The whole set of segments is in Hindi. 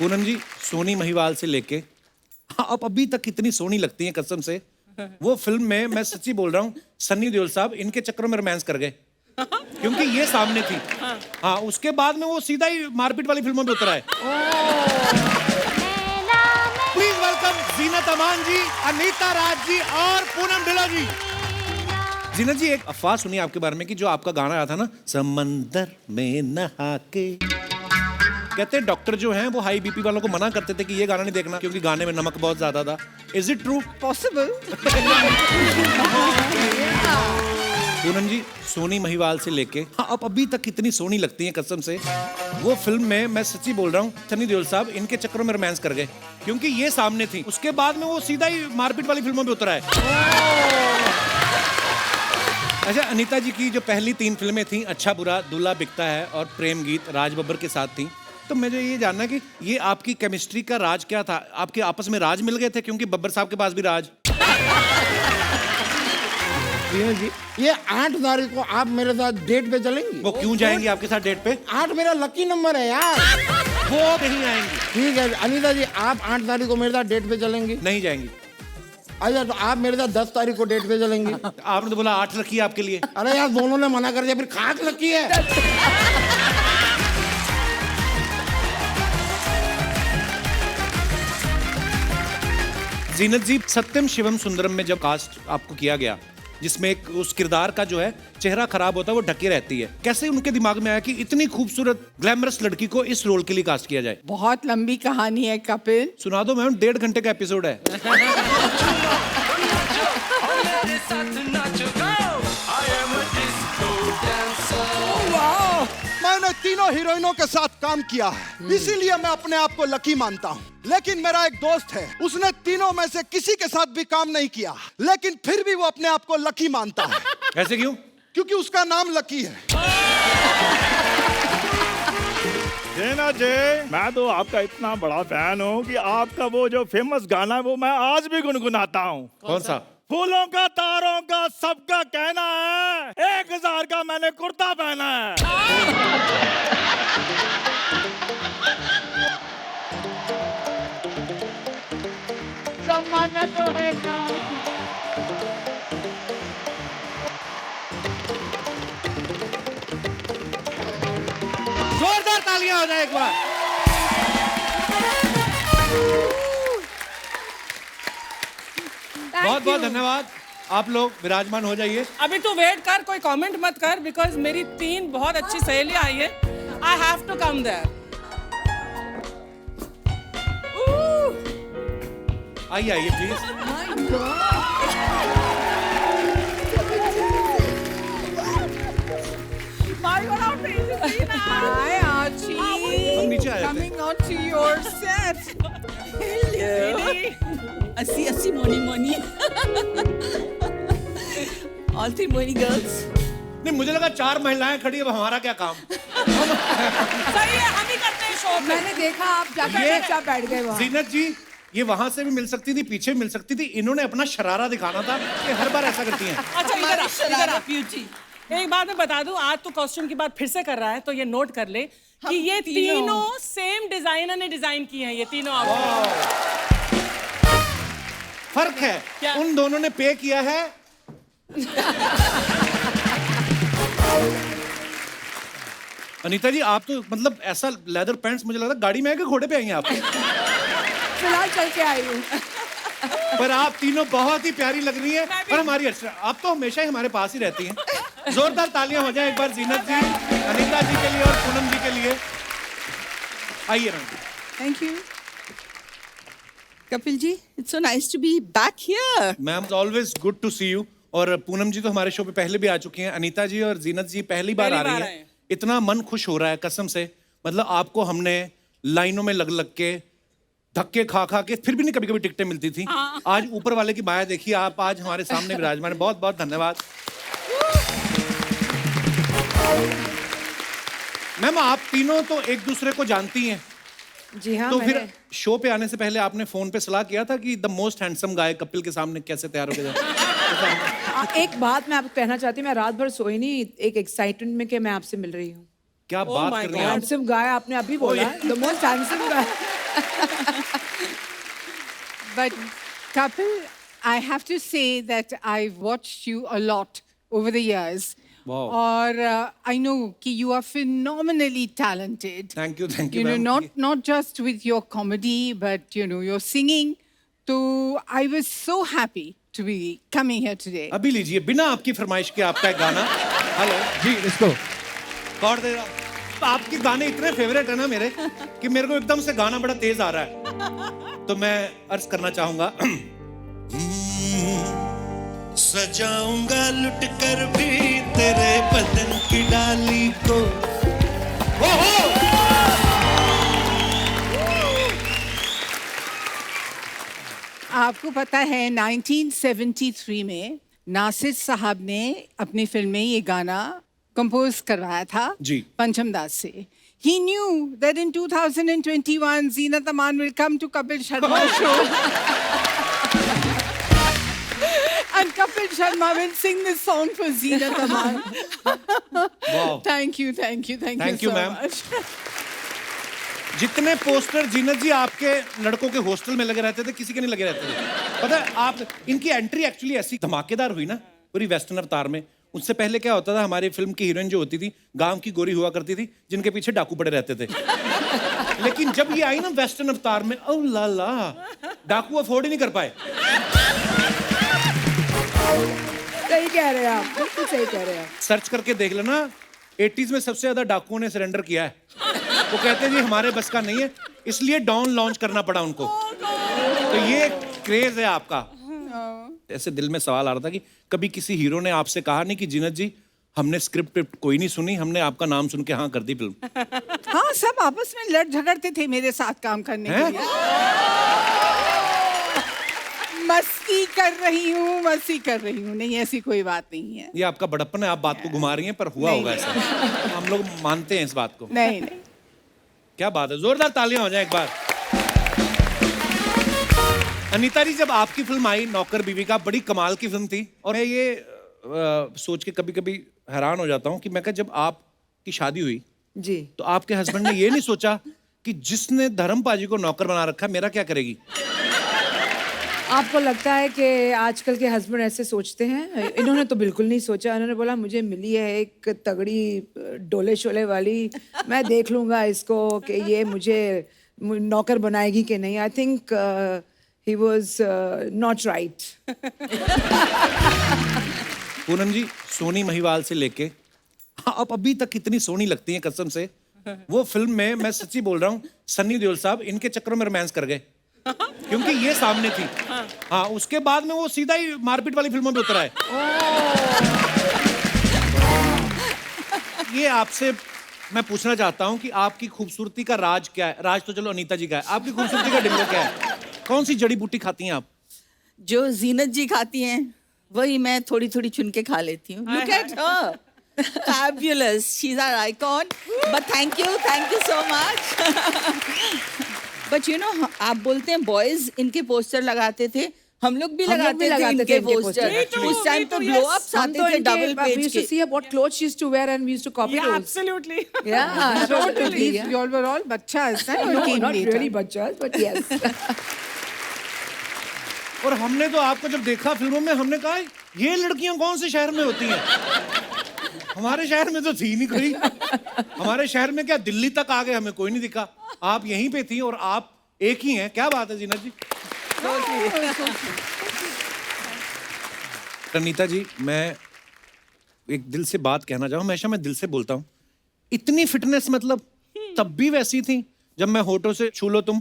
पूनम जी, सोनी महिवाल से लेके आप अभी तक कितनी सोनी लगती हैं कसम से। वो फिल्म में मैं सच्ची बोल रहा हूँ, सन्नी देओल साहब इनके चक्करों में रोमांस कर गए क्योंकि ये सामने थी। हाँ, उसके बाद में वो सीधा ही मारपीट वाली फिल्मों में उतरा है। प्लीज वेलकम जीनत अमान जी, अनीता राज जी और पूनम ढिल्लों जी। जीनत जी, एक अफवाह सुनी आपके बारे में कि जो आपका गाना आया था ना, समंदर में नहा के, कहते हैं डॉक्टर जो हैं वो हाई बीपी वालों को मना करते थे कि ये गाना नहीं देखना क्योंकि गाने में नमक बहुत ज्यादा था। Is it true? Possible. Poonam ji, Sohni Mahiwal से लेके आप अभी तक कितनी सोनी लगती हैं कसम से। वो फिल्म में मैं सच्ची बोल रहा हूँ, सन्नी देओल साहब इनके चक्करों में रोमांस कर गए क्योंकि ये सामने थी। उसके बाद में वो सीधा ही मारपीट वाली फिल्मों में उतरा है। अच्छा, अनीता जी की जो पहली 3 फिल्में थी, अच्छा बुरा, दूल्हा बिकता है और प्रेम गीत, राज बब्बर के साथ थी। तो मुझे ये जानना कि ये आपकी केमिस्ट्री का राज क्या था? आपके आपस में राज मिल गए थे क्योंकि बब्बर साहब के पास भी राज। जी, ये 8 तारीख को आप मेरे साथ डेट पे चलेंगी? वो क्यों जाएंगी आपके साथ डेट पे? 8 मेरा लकी नंबर है यार। वो नहीं आएंगी। ठीक है अनीता जी, आप 8 तारीख को मेरे साथ डेट पे चलेंगी? नहीं जाएंगी। अच्छा, तो आप मेरे साथ 10 तारीख को डेट पे चलेंगी? आपने तो बोला 8 रखी है आपके लिए। अरे यार, दोनों ने मना कर दिया, फिर खाक लकी है। जीनत जी, सत्यम शिवम सुंदरम में जब कास्ट आपको किया गया, जिसमें एक उस किरदार का जो है चेहरा खराब होता है, वो ढकी रहती है, कैसे उनके दिमाग में आया कि इतनी खूबसूरत ग्लैमरस लड़की को इस रोल के लिए कास्ट किया जाए? बहुत लंबी कहानी है कपिल। सुना दो मैम, 1.5 घंटे का एपिसोड है। मैंने तीनों हीरोइनों के साथ काम किया है, इसीलिए मैं अपने आप को लकी मानता हूँ। लेकिन मेरा एक दोस्त है, उसने तीनों में से किसी के साथ भी काम नहीं किया, लेकिन फिर भी वो अपने आप को लकी मानता है। ऐसे क्यों? क्योंकि उसका नाम लकी है। जेना जय, मैं तो आपका इतना बड़ा फैन हूँ कि आपका वो जो फेमस गाना है वो मैं आज भी गुनगुनाता हूँ। कौन सा? फूलों का तारों का सबका कहना है, 1000 का मैंने कुर्ता पहना है। जमाना तो है ना। जोरदार तालियां हो जाए एक बार। बहुत बहुत धन्यवाद। आप लोग विराजमान हो जाइए। अभी तू वेट कर, कोई कमेंट मत कर, बिकॉज मेरी 3 बहुत अच्छी सहेलियां आई है। I have to come there. आइए आइए प्लीज। Hi Archie. हम नीचे आए थे। Coming on to your set. Hello. Asi Moni. All 3 Moni girls. नहीं, मुझे लगा 4 महिलाएं खड़ी, अब हमारा क्या काम? सही है, हम ही करते हैं शो पे। मैंने देखा आप जाकर ये चुपचाप बैठ गए वहाँ। जीनत जी, ये वहां से भी मिल सकती थी, पीछे मिल सकती थी, इन्होंने अपना शरारा दिखाना था। ये हर बार ऐसा करती हैं। अच्छा, इधर आ, इधर आ। ब्यूटी। एक बात मैं बता दूं, आज तो कॉस्ट्यूम की बात फिर से कर रहा है, तो ये नोट कर ले कि ये तीनों सेम डिजाइनर ने डिजाइन की हैं, ये तीनों आउटफिट। फर्क है, क्या? उन दोनों ने पे किया है। अनीता जी, आप तो मतलब ऐसा लेदर पैंट्स, मुझे लगा गाड़ी में है कि घोड़े पे आई हैं आप? फिलहाल चल के आई हूँ। पर आप तीनों बहुत ही प्यारी लग रही हैं और हमारी आप तो हमेशा ही हमारे पास ही रहती हैं। जोरदार तालियां हो जाए एक बार जीनत जी, अनीता जी के लिए और पूनम जी के लिए। आइए ma'am. Thank you. Kapil ji, it's so nice to be back here. Ma'am, always good to see you. और पूनम जी तो हमारे शो पे पहले भी आ चुकी हैं, अनीता जी और जीनत जी पहली बार आ रही हैं। इतना मन खुश हो रहा है कसम से। मतलब आपको हमने लाइनों में लग लग के, धक्के खा खा के, फिर भी नहीं कभी कभी टिकटें मिलती थी। आज ऊपर वाले की माया देखिए, आप आज हमारे सामने विराजमान हैं। बहुत बहुत धन्यवाद। मैम, आप तीनों तो एक दूसरे को जानती हैं। जी हाँ, तो फिर शो पे आने से पहले आपने फोन पे सलाह किया था कि the most handsome guy Kapil के सामने कैसे तैयार होके जाए? एक बात मैं आपको कहना चाहती हूँ, मैं रात भर सोई नहीं, एक एक्साइटमेंट में कि मैं आपसे मिल रही हूँ। क्या बात कर रही हैं आप? हैंडसम गाय आपने अभी बोला, the most handsome guy. But Kapil, I have to say that I've watched you a lot over the years. Wow. और I know कि you are phenomenally talented. Thank you, You know, ma'am. not just with your comedy, but you know, your singing. So I was so happy to be coming here today. अभी लीजिए बिना आपकी फरमाइश के आपका एक गाना। हेलो जी इसको कौन दे रहा? आपके गाने इतने फेवरेट है ना मेरे कि मेरे को एकदम से गाना बड़ा तेज आ रहा है। तो मैं अर्ज करना चाहूंगा। सजाऊंगा लुट कर भी तेरे बदन की डाली को। आपको पता है 1973 में नासिर साहब ने अपनी फिल्म में ये गाना कंपोज करवाया था जी। पंचम दास से। He knew that in 2021 Zeenat Aman will come to Kapil Sharma's show. And Kapil Sharma will sing this song for Zeenat Aman. Wow. Thank you Thank so you, ma'am. much. जितने पोस्टर जीनत जी आपके लड़कों के हॉस्टल में लगे रहते थे किसी के नहीं लगे रहते थे। पता है आप इनकी एंट्री एक्चुअली ऐसी धमाकेदार हुई ना पूरी वेस्टर्न अवतार में। उससे पहले क्या होता था, हमारी फिल्म की हीरोइन जो होती थी गांव की गोरी हुआ करती थी जिनके पीछे डाकू पड़े रहते थे। लेकिन जब ये आई ना वेस्टर्न अवतार में, ओ ला ला, डाकू अफोर्ड ही नहीं कर पाए। सही कह रहे हैं आप, बिल्कुल सही कह रहे हैं आप। सर्च करके देख लेना 80s में सबसे ज्यादा डाकुओं ने सरेंडर किया है। वो कहते हैं जी हमारे बस का नहीं है, इसलिए डॉन लॉन्च करना पड़ा उनको। तो ये क्रेज है आपका। ऐसे दिल में सवाल आ रहा था कि कभी किसी हीरो ने आपसे कहा नहीं कि जीनत जी हमने स्क्रिप्ट कोई नहीं सुनी, हमने आपका नाम सुन के हाँ कर दी फिल्म? हाँ, सब आपस में लड़ झगड़ते थे मेरे साथ काम करने के लिए। मस्ती कर रही हूँ, नहीं ऐसी कोई बात नहीं है। ये आपका बड़प्पन है, आप बात को घुमा रही हैं, पर हुआ होगा ऐसा। हम लोग मानते हैं इस बात को। नहीं क्या बात है, जोरदार तालियां हो जाए एक बार। अनीता जी, जब आपकी फिल्म आई नौकर बीवी का, बड़ी कमाल की फिल्म थी। और मैं ये सोच के कभी कभी हैरान हो जाता हूँ कि मैं जब आपकी शादी हुई जी तो आपके हस्बैंड ने ये नहीं सोचा कि जिसने धर्म पाजी को नौकर बना रखा मेरा क्या करेगी? आपको लगता है कि आजकल के हस्बैंड ऐसे सोचते हैं? इन्होंने तो बिल्कुल नहीं सोचा। इन्होंने बोला मुझे मिली है एक तगड़ी डोले शोले वाली, मैं देख लूंगा इसको कि ये मुझे नौकर बनाएगी कि नहीं। I think he was not right. Poonam ji, Sohni Mahiwal से लेके आप अभी तक कितनी सोनी लगती हैं कसम से। वो फिल्म में मैं सच्ची बोल रहा हूँ, सन्नी देओल साहब इनके चक्करों में रोमांस कर गए क्योंकि ये सामने थी। हाँ, उसके बाद में वो सीधा ही मारपीट वाली फिल्मों में उतरा है। ये आपसे मैं पूछना चाहता हूँ कि आपकी खूबसूरती का राज क्या है? राज तो चलो अनीता जी का है, आपकी खूबसूरती का डिंगो क्या है? कौन सी जड़ी बूटी खाती हैं आप? जो जीनत जी खाती हैं वही मैं थोड़ी थोड़ी चुन के खा लेती हूँ। Look at her. Fabulous. She's our icon. But thank you so much. But you know, आप बोलते हैं बॉयज इनके पोस्टर लगाते थे, हम लोग भी लगाते थे इनके पोस्टर। उस टाइम तो ब्लो अप्स आते थे double we page used to के। see what clothes she used to wear and we used to copy Yeah, those. absolutely. Yeah, Totally. yeah. You all were all bachchas. No, not really bachchas, but yes. और हमने तो आपको जब देखा फिल्मों में, हमने कहा ये लड़कियां कौन से शहर में होती हैं? हमारे शहर में तो थी नहीं कोई। हमारे शहर में क्या, दिल्ली तक आ गए, हमें कोई नहीं दिखा। आप यहीं पे थी और आप एक ही हैं। क्या बात है जीनत जी। अनीता जी, मैं एक दिल से बात कहना चाहूँ, हमेशा मैं दिल से बोलता हूँ। इतनी फिटनेस मतलब तब भी वैसी थी जब मैं होठों से छू लो तुम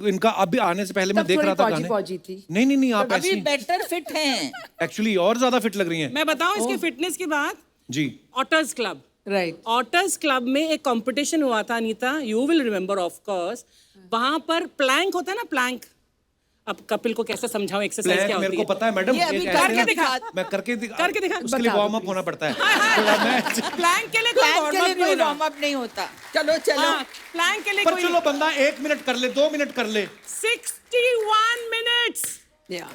इनका। अभी आने से पहले मैं देख रहा था गाने। फौजी थी। नहीं आप अभी ऐसी बेटर फिट हैं। एक्चुअली और ज्यादा फिट लग रही हैं। मैं बताऊं इसकी फिटनेस की बात। जी। Authors club, Right. Authors club में एक कंपटीशन हुआ था Anita, you will remember of course. वहां पर प्लैंक होता है ना, प्लैंक। अब कपिल को कैसे समझाऊं एक्सरसाइज क्या मेरे होती को है? पता है मैडम, ये अभी एक करके ऐसे- दिखा। मैं करके दिखा उसके लिए बता वार्म दो, अप होना पड़ता है। प्लैंक के लिए प्लैंक के लिए कोई होना। वार्म अप नहीं होता। चलो प्लैंक के लिए पर कोई चलो बंदा 1 मिनट कर ले, 2 मिनट कर ले। 61 मिनट्स। Yeah.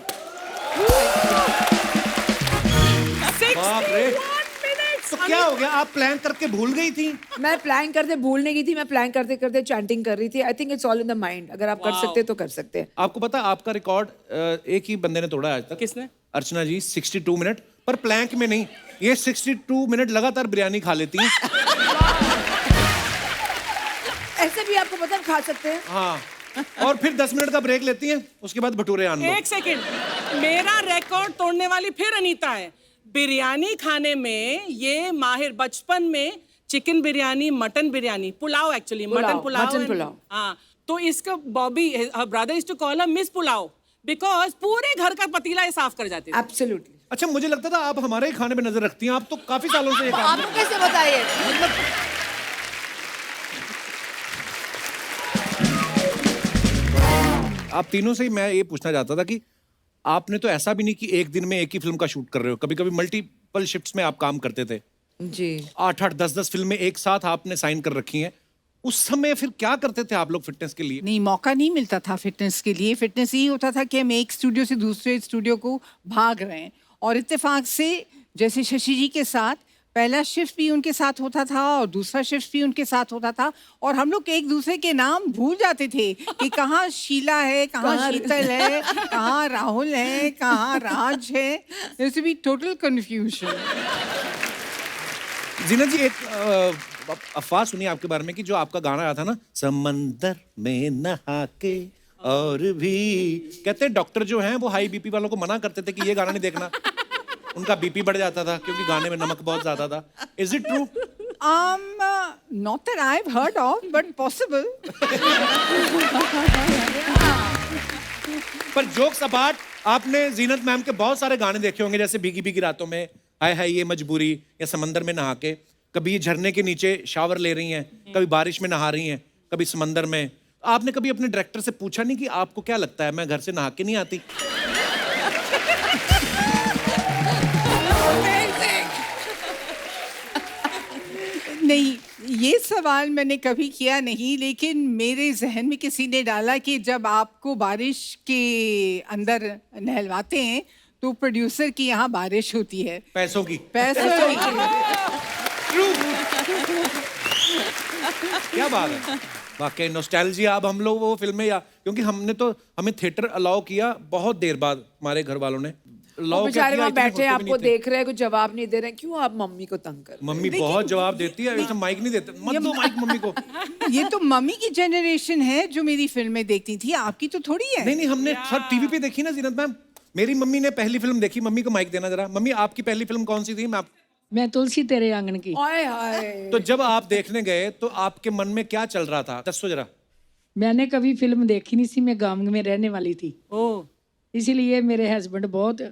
61 बाप रे। मिनट्स। तो क्या हो गया, आप प्लान करके भूल गई थी? मैं प्लान करते भूल नहीं गई थी, मैं प्लान करते करते चैंटिंग कर रही थी। I think it's all in the mind. अगर आप कर सकते तो कर सकते हैं। आपको पता आपका रिकॉर्ड एक ही बंदे ने तोड़ा आज तक। किसने? अर्चना जी, 62 मिनट, पर प्लैंक में नहीं। ये 62 मिनट लगातार बिरयानी खा लेती हैं। ऐसे भी आपको पता खा सकते हैं। हाँ, और फिर 10 मिनट का ब्रेक लेती हैं, उसके बाद भटूरे आन लो। एक सेकंड, मेरा रिकॉर्ड तोड़ने वाली फिर अनीता है। बिरयानी खाने में ये माहिर, बचपन में chicken biryani, mutton biryani, pulao actually, mutton pulao. Mutton pulao. हाँ, तो इसका Bobby brother is to call her miss pulao because पूरे घर का पतीला ये साफ कर जाते थे। एब्सोल्युटली। अच्छा, मुझे लगता था आप हमारे ही खाने पे नजर रखती हैं। आप तो काफी सालों से ये काम आपको कैसे बताइए? आप तीनों से ही मैं ये पूछना चाहता था कि आपने तो ऐसा भी नहीं कि एक दिन में एक ही फिल्म का शूट कर रहे हो, कभी कभी मल्टीपल शिफ्ट्स में आप काम करते थे। जी। 8-8, 10-10 फिल्में एक साथ आपने साइन कर रखी हैं। उस समय फिर क्या करते थे आप लोग फिटनेस के लिए? नहीं, मौका नहीं मिलता था फिटनेस के लिए। फिटनेस यही होता था कि हम एक स्टूडियो से दूसरे स्टूडियो को भाग रहे हैं, और इत्तेफाक से जैसे शशि जी के साथ पहला शिफ्ट भी उनके साथ होता था और दूसरा शिफ्ट भी उनके साथ होता था, और हम लोग एक दूसरे के नाम भूल जाते थे कि कहाँ शीला है, कहाँ शीतल है, कहाँ राहुल है, कहाँ राज है। There used to be total confusion. जीना जी, एक अफवाह सुनी आपके बारे में कि जो आपका गाना आया था ना, समंदर में नहा के और भी, कहते हैं डॉक्टर जो हैं वो हाई बीपी वालों को मना करते थे कि ये गाना नहीं देखना, उनका बीपी बढ़ जाता था क्योंकि गाने में नमक बहुत ज्यादा था। Is it true? Not that I've heard of, but possible. पर जोक्स अपार्ट, आपने जीनत मैम के बहुत सारे गाने देखे होंगे, जैसे भीगी भीगी रातों में, हाय हाय ये मजबूरी, या समंदर में नहा के। कभी ये झरने के नीचे शावर ले रही हैं, कभी बारिश में नहा रही हैं, कभी समंदर में। आपने कभी अपने डायरेक्टर से पूछा नहीं कि आपको क्या लगता है, मैं घर से नहा के नहीं आती? नहीं, ये सवाल मैंने कभी किया नहीं, लेकिन मेरे जहन में किसी ने डाला कि जब आपको बारिश के अंदर नहलवाते हैं तो प्रोड्यूसर की यहाँ बारिश होती है, पैसों की। पैसों की। क्या बात है, वाकई नॉस्टैल्जिया। अब हम लोग वो फिल्में, या क्योंकि हमें थिएटर अलाउ किया बहुत देर बाद, हमारे घर वालों ने बेचारे वहाँ बैठे आपको देख रहे हैं, कुछ जवाब नहीं दे रहे हैं। क्यों आप मम्मी को तंग कर? मम्मी बहुत जवाब देती है, ऐसे माइक नहीं देते, मत दो माइक मम्मी को। ये तो मम्मी की जनरेशन है जो मेरी फिल्में देखती थी, आपकी तो थोड़ी है। नहीं, हमने सब टीवी पे देखी ना जीनत मैम। मेरी मम्मी ने पहली फिल्म देखी, मम्मी को माइक देना जरा। मम्मी, आपकी पहली फिल्म कौन सी थी? मैं तुलसी तेरे आंगन की। हाय हाय। तो जब आप देखने गए तो आपके मन में क्या चल रहा था, दसो जरा। मैंने कभी फिल्म देखी नहीं सी, मैं गांव में रहने वाली थी, इसीलिए मेरे हस्बैंड बहुत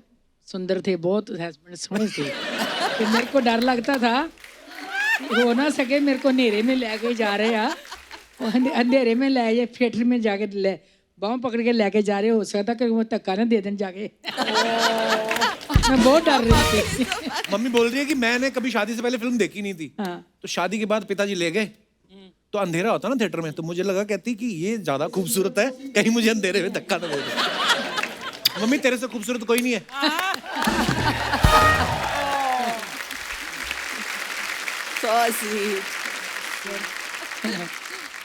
सुंदर थे, बहुत हस्बैंड सोहने थे। तो मेरे को डर लगता था हो ना सके मेरे को अंधेरे में लेके जा रहे हैं, अंधेरे में ले जाए, थिएटर में जाके ले बाहों पकड़ के लेके जा रहे, हो सकता कि वो धक्का ना दे दें जाके। मैं बहुत डर रही थी। मम्मी बोल रही है कि मैंने कभी शादी से पहले फिल्म देखी नहीं थी। हाँ। तो शादी के बाद पिताजी ले गए, तो अंधेरा होता ना थिएटर में, तो मुझे लगा, कहती कि ये ज्यादा खूबसूरत है, कहीं मुझे अंधेरे में धक्का ना दे दे। मम्मी, तेरे से खूबसूरत कोई नहीं है। So sweet.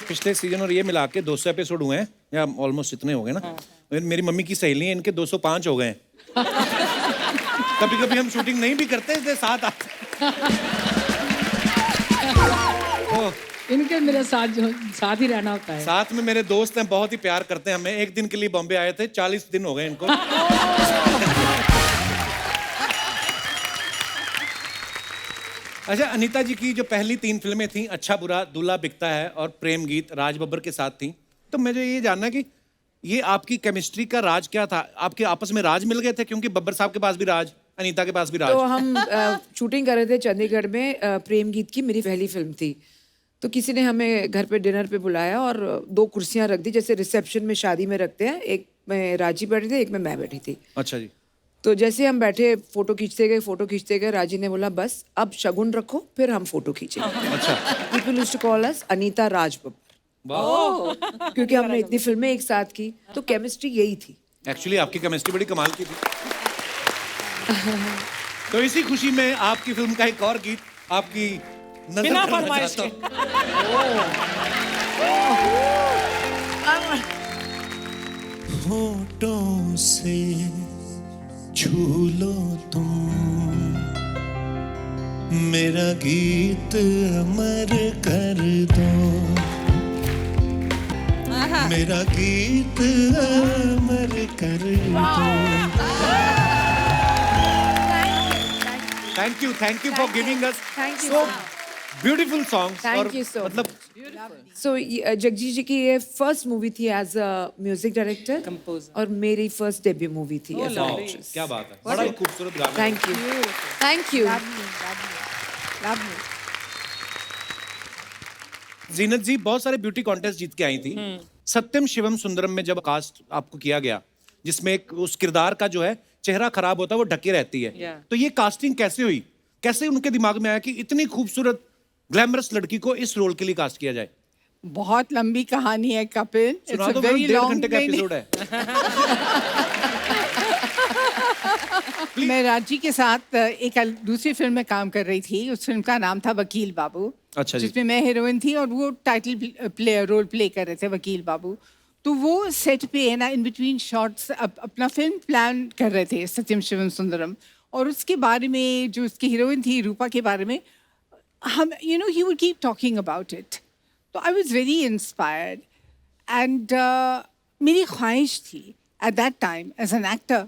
पिछले सीजन और ये मिला के 200 एपिसोड हुए हैं, या ऑलमोस्ट इतने हो गए ना। मेरी मम्मी की सहेली है, इनके 205 हो गए हैं। कभी कभी हम शूटिंग नहीं भी करते, इसलिए साथ आते। इनके मेरे साथ ही रहना होता है। साथ में मेरे दोस्त हैं, बहुत ही प्यार करते हैं हमें। एक दिन के लिए बॉम्बे आए थे, 40 दिन हो गए इनको। अच्छा, अनीता जी की जो पहली 3 फिल्में थी, अच्छा बुरा, दूल्हा बिकता है और प्रेम गीत, राज बब्बर के साथ थी। तो मुझे ये जानना है कि ये आपकी केमिस्ट्री का राज क्या था? आपके आपस में राज मिल गए थे? क्योंकि बब्बर साहब के पास भी राज, अनीता के पास भी राज। तो हम शूटिंग कर रहे थे चंडीगढ़ में, प्रेम गीत की मेरी पहली फिल्म थी। तो किसी ने हमें घर पे डिनर पे बुलाया और 2 कुर्सियां रख दी, जैसे रिसेप्शन में शादी में रखते हैं। एक में राजी बैठी थी, एक में मैं बैठी थी। अच्छा जी। तो जैसे हम बैठे, फोटो खींचते गए, राजी ने बोला बस अब शगुन रखो, फिर हम फोटो खींचेंगे। अच्छा। People used to call us Anita Raj Babbar, क्योंकि हमने इतनी फिल्में एक साथ की। तो केमिस्ट्री यही थी। एक्चुअली आपकी केमिस्ट्री बड़ी कमाल की थी। तो इसी खुशी में आपकी फिल्म का एक और गीत आपकी नजर बिना करना फरमाइश चाहता के। हूं। होठों से छू लो तुम, मेरा गीत अमर कर दो, मेरा गीत अमर कर दो। Thank you for giving us Thank you, so sir. Beautiful songs. Thank you so मतलब सो जगजीत जी की ये फर्स्ट मूवी थी as a music director Composer. और मेरी फर्स्ट डेब्यू मूवी थी एज अ lovely. एक्ट्रेस। क्या बात है, बड़ा ही खूबसूरत गाना। Thank you thank you Zeenat ji बहुत सारे ब्यूटी कॉन्टेस्ट जीत के आई थी। सत्यम शिवम सुंदरम में जब कास्ट आपको किया गया, जिसमें एक उस किरदार का जो है चेहरा खराब होता है, वो ढके रहती है, Yeah. तो ये कास्टिंग कैसे हुई? कैसे उनके दिमाग में आया कि इतनी खूबसूरत ग्लैमरस लड़की को इस रोल के लिए कास्ट किया जाए? बहुत लंबी कहानी है कपिल। सुना दो, वेरी 1.5 घंटे का एपिसोड है। मैं राजी के साथ एक दूसरी फिल्म में काम कर रही थी। उस फिल्म का नाम था वकील बाबू, अच्छा जी। जिसमें मैं हीरोइन थी और वो टाइटल रोल प्ले कर रहे थे वकील बाबू। तो वो सेट पे है ना, इन बिटवीन शॉट्स अपना फिल्म प्लान कर रहे थे सत्यम शिवम सुंदरम, और उसके बारे में जो उसकी हीरोइन थी रूपा के बारे में हम he would keep talking about it. तो I was very inspired and मेरी ख्वाहिश थी at that time as an actor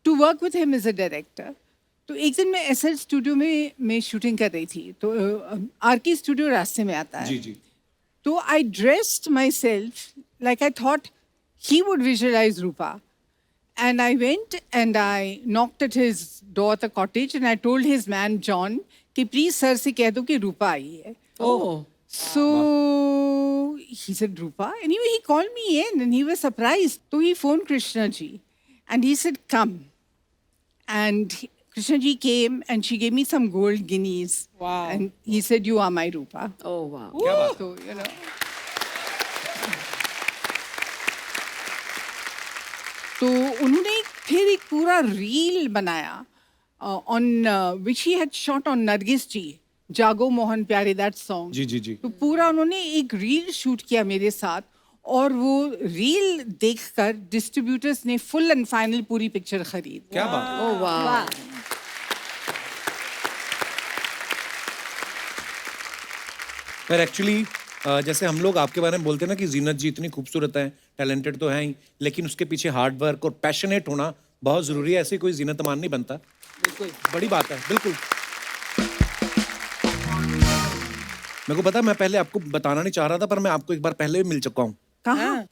to work with him as a director. तो एक दिन मैं एसएल स्टूडियो में शूटिंग कर रही थी, तो आरके स्टूडियो रास्ते में आता है। जी जी। So I dressed myself like I thought he would visualize Rupa. And I went and I knocked at his door at the cottage and I told his man John कि please sir से कह दो कि रूपा आई है. Oh. So he said Rupa. Anyway, he called me in and he was surprised. So he phoned Krishna ji and he said come. And Krishna ji came and she gave me some gold guineas. Wow. And he said you are my Rupa. Oh wow. So, तो उन्होंने फिर एक पूरा रील बनाया on which he had shot on Nargis ji, Jago Mohan प्यारे, दैट सॉन्ग। जी जी जी। तो पूरा उन्होंने एक रील शूट किया मेरे साथ, और वो रील देखकर डिस्ट्रीब्यूटर्स ने फुल एंड फाइनल पूरी पिक्चर खरीद। क्या बात। Oh wow. पर एक्चुअली जैसे हम लोग आपके बारे में बोलते हैं ना कि जीनत जी इतनी खूबसूरत हैं, टैलेंटेड तो हैं ही, लेकिन उसके पीछे हार्ड वर्क और पैशनेट होना बहुत जरूरी है। ऐसे कोई जीनत अमान नहीं बनता। बिल्कुल बड़ी बात है। बिल्कुल मेरे को पता है, मैं पहले आपको बताना नहीं चाह रहा था, पर मैं आपको एक बार पहले भी मिल चुका हूँ। कहाँ?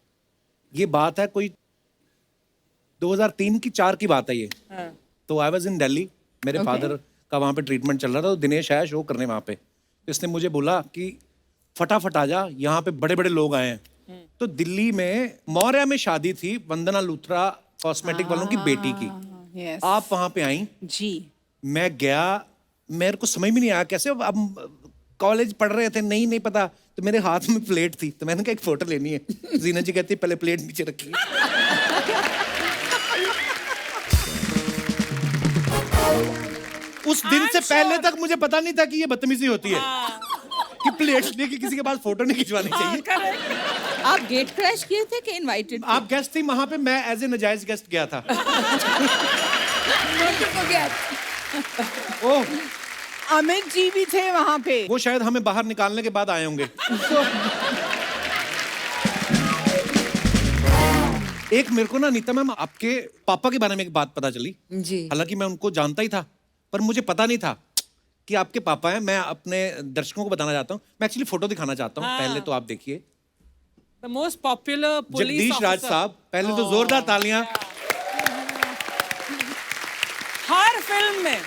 ये बात है कोई 2003 की 4 की बात है ये। तो आई वाज इन दिल्ली, मेरे फादर का वहाँ पे ट्रीटमेंट चल रहा था, तो दिनेश आया शो करने वहाँ पे। तो इसने मुझे बोला कि फटाफट आ जा, यहाँ पे बड़े बड़े लोग आए हैं। तो दिल्ली में मौर्या में शादी थी वंदना लूथरा कॉस्मेटिक वालों की बेटी की। Yes. आप वहाँ पे आई, जी। मैं गया, मेरे को समझ में नहीं आया कैसे। अब कॉलेज पढ़ रहे थे, नहीं पता। तो मेरे हाथ में प्लेट थी, तो मैंने कहा एक फोटो लेनी है। जीना जी कहती पहले प्लेट नीचे रखिए। उस दिन से पहले तक मुझे पता नहीं था कि ये बदतमीजी होती है कि प्लेट लेके किसी के पास फोटो नहीं खिंचवानी चाहिए। आप गेट क्रैश किए थे कि इनवाइटेड? आप गेस्ट थी वहां पे, मैं एज ए नजायज गेस्ट गया था। ओह, अमित जी भी थे वहाँ पे। वो शायद हमें बाहर निकालने के बाद आए होंगे। एक मेरे को ना नीता मैम आपके पापा के बारे में एक बात पता चली। जी। हालांकि मैं उनको जानता ही था, पर मुझे पता नहीं था कि आपके पापा हैं। मैं अपने दर्शकों को बताना चाहता हूँ, मैं एक्चुअली फोटो दिखाना चाहता हूँ। पहले तो आप देखिए, The most popular police Jagdish Raj officer. साहब। पहले तो जोरदार तालियां। हर फिल्म में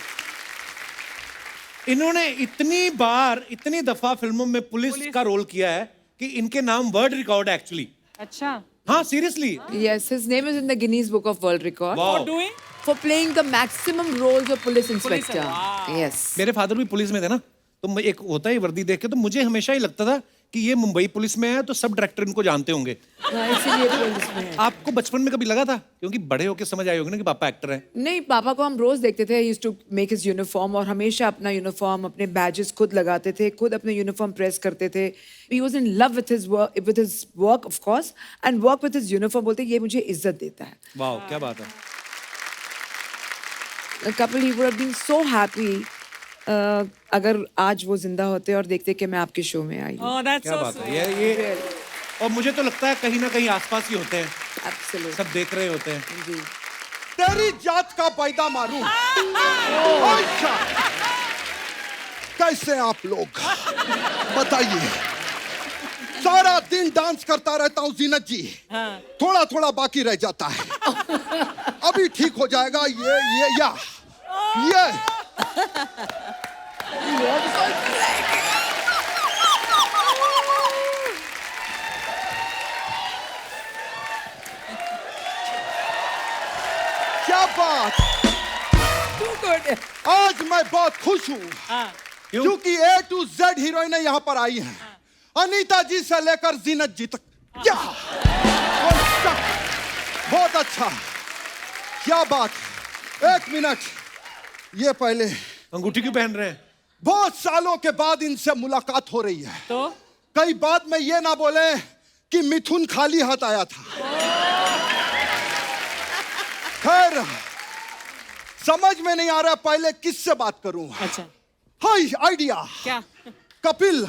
इन्होंने इतनी बार, इतनी दफा फिल्मों में पुलिस का रोल किया है कि इनके नाम वर्ल्ड रिकॉर्ड है एक्चुअली। अच्छा हाँ, seriously. Yes, his name is in the Guinness Book of World Record Wow. doing for playing the maximum roles of police inspector. wow. Yes. मेरे फादर भी पुलिस में थे ना, तो एक होता है वर्दी देख के, तो मुझे हमेशा ही लगता था कि ये मुंबई पुलिस में है तो सब डायरेक्टर इनको जानते होंगे। हाँ, इसीलिए पुलिस में है। आपको बचपन में कभी लगा था, क्योंकि बड़े होके समझ आए होंगे ना कि पापा एक्टर हैं? नहीं, पापा को हम रोज देखते थे, used to make his uniform, और हमेशा अपना यूनिफॉर्म, अपने बैजेस खुद लगाते थे, खुद अपने यूनिफॉर्म प्रेस करते थे। He was in love with his work of course, and work with his uniform. बोलते ये मुझे इज्जत देता है। वाह, क्या बात है। Kapil, he would have been so happy अगर आज वो जिंदा होते और देखते कि मैं आपके शो में आई हूँ। Oh, that's क्या so बात sweet. है ये। और मुझे तो लगता है कहीं ना कहीं आसपास ही होते हैं, Absolutely. सब देख रहे होते हैं। जी। तेरी जात का पैदा मारूं। अच्छा, कैसे आप लोग बताइए। सारा दिन डांस करता रहता हूँ जीनत जी, थोड़ा थोड़ा बाकी रह जाता है। अभी ठीक हो जाएगा ये क्या बात। आज मैं बहुत खुश हूँ क्योंकि A to Z हीरोइनें यहाँ पर आई हैं। अनीता जी से लेकर जीनत जी तक। क्या बहुत अच्छा, क्या बात। एक मिनट, ये पहले अंगूठी क्यों पहन रहे हैं? बहुत सालों के बाद इनसे मुलाकात हो रही है, तो कई बाद में ये ना बोले कि मिथुन खाली हाथ आया था। खैर, समझ में नहीं आ रहा पहले किससे बात करूं। अच्छा, हाय आइडिया। क्या? कपिल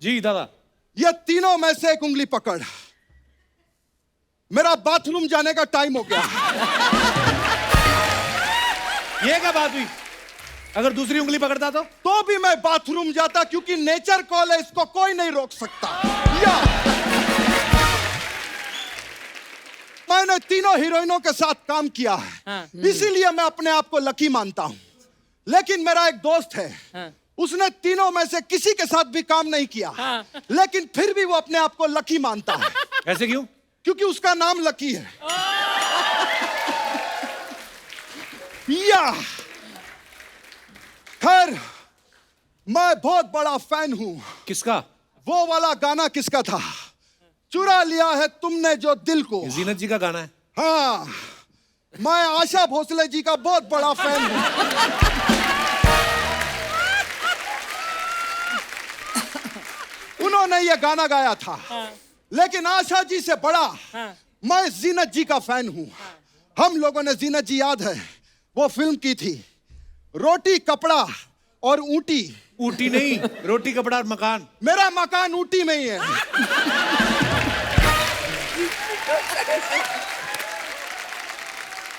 जी दादा। ये तीनों में से एक उंगली पकड़, मेरा बाथरूम जाने का टाइम हो गया। ये क्या बात हुई? अगर दूसरी उंगली पकड़ता तो भी मैं बाथरूम जाता, क्योंकि नेचर कॉल है, इसको कोई नहीं रोक सकता। या मैंने तीनों हीरोइनों के साथ काम किया है, इसीलिए मैं अपने आप को लकी मानता हूं। लेकिन मेरा एक दोस्त है, उसने तीनों में से किसी के साथ भी काम नहीं किया, लेकिन फिर भी वो अपने आप को लकी मानता है। ऐसे क्यों? क्योंकि उसका नाम लकी है। या खैर, मैं बहुत बड़ा फैन हूं। किसका? वो वाला गाना किसका था, चुरा लिया है तुमने जो दिल को? जीनत जी का गाना है। हाँ, मैं आशा भोसले जी का बहुत बड़ा फैन हूं। उन्होंने ये गाना गाया था, लेकिन आशा जी से बड़ा मैं जीनत जी का फैन हूं। हम लोगों ने, जीनत जी याद है, वो फिल्म की थी रोटी कपड़ा और ऊटी। ऊटी नहीं, रोटी कपड़ा और मकान। मेरा मकान ऊटी में ही है।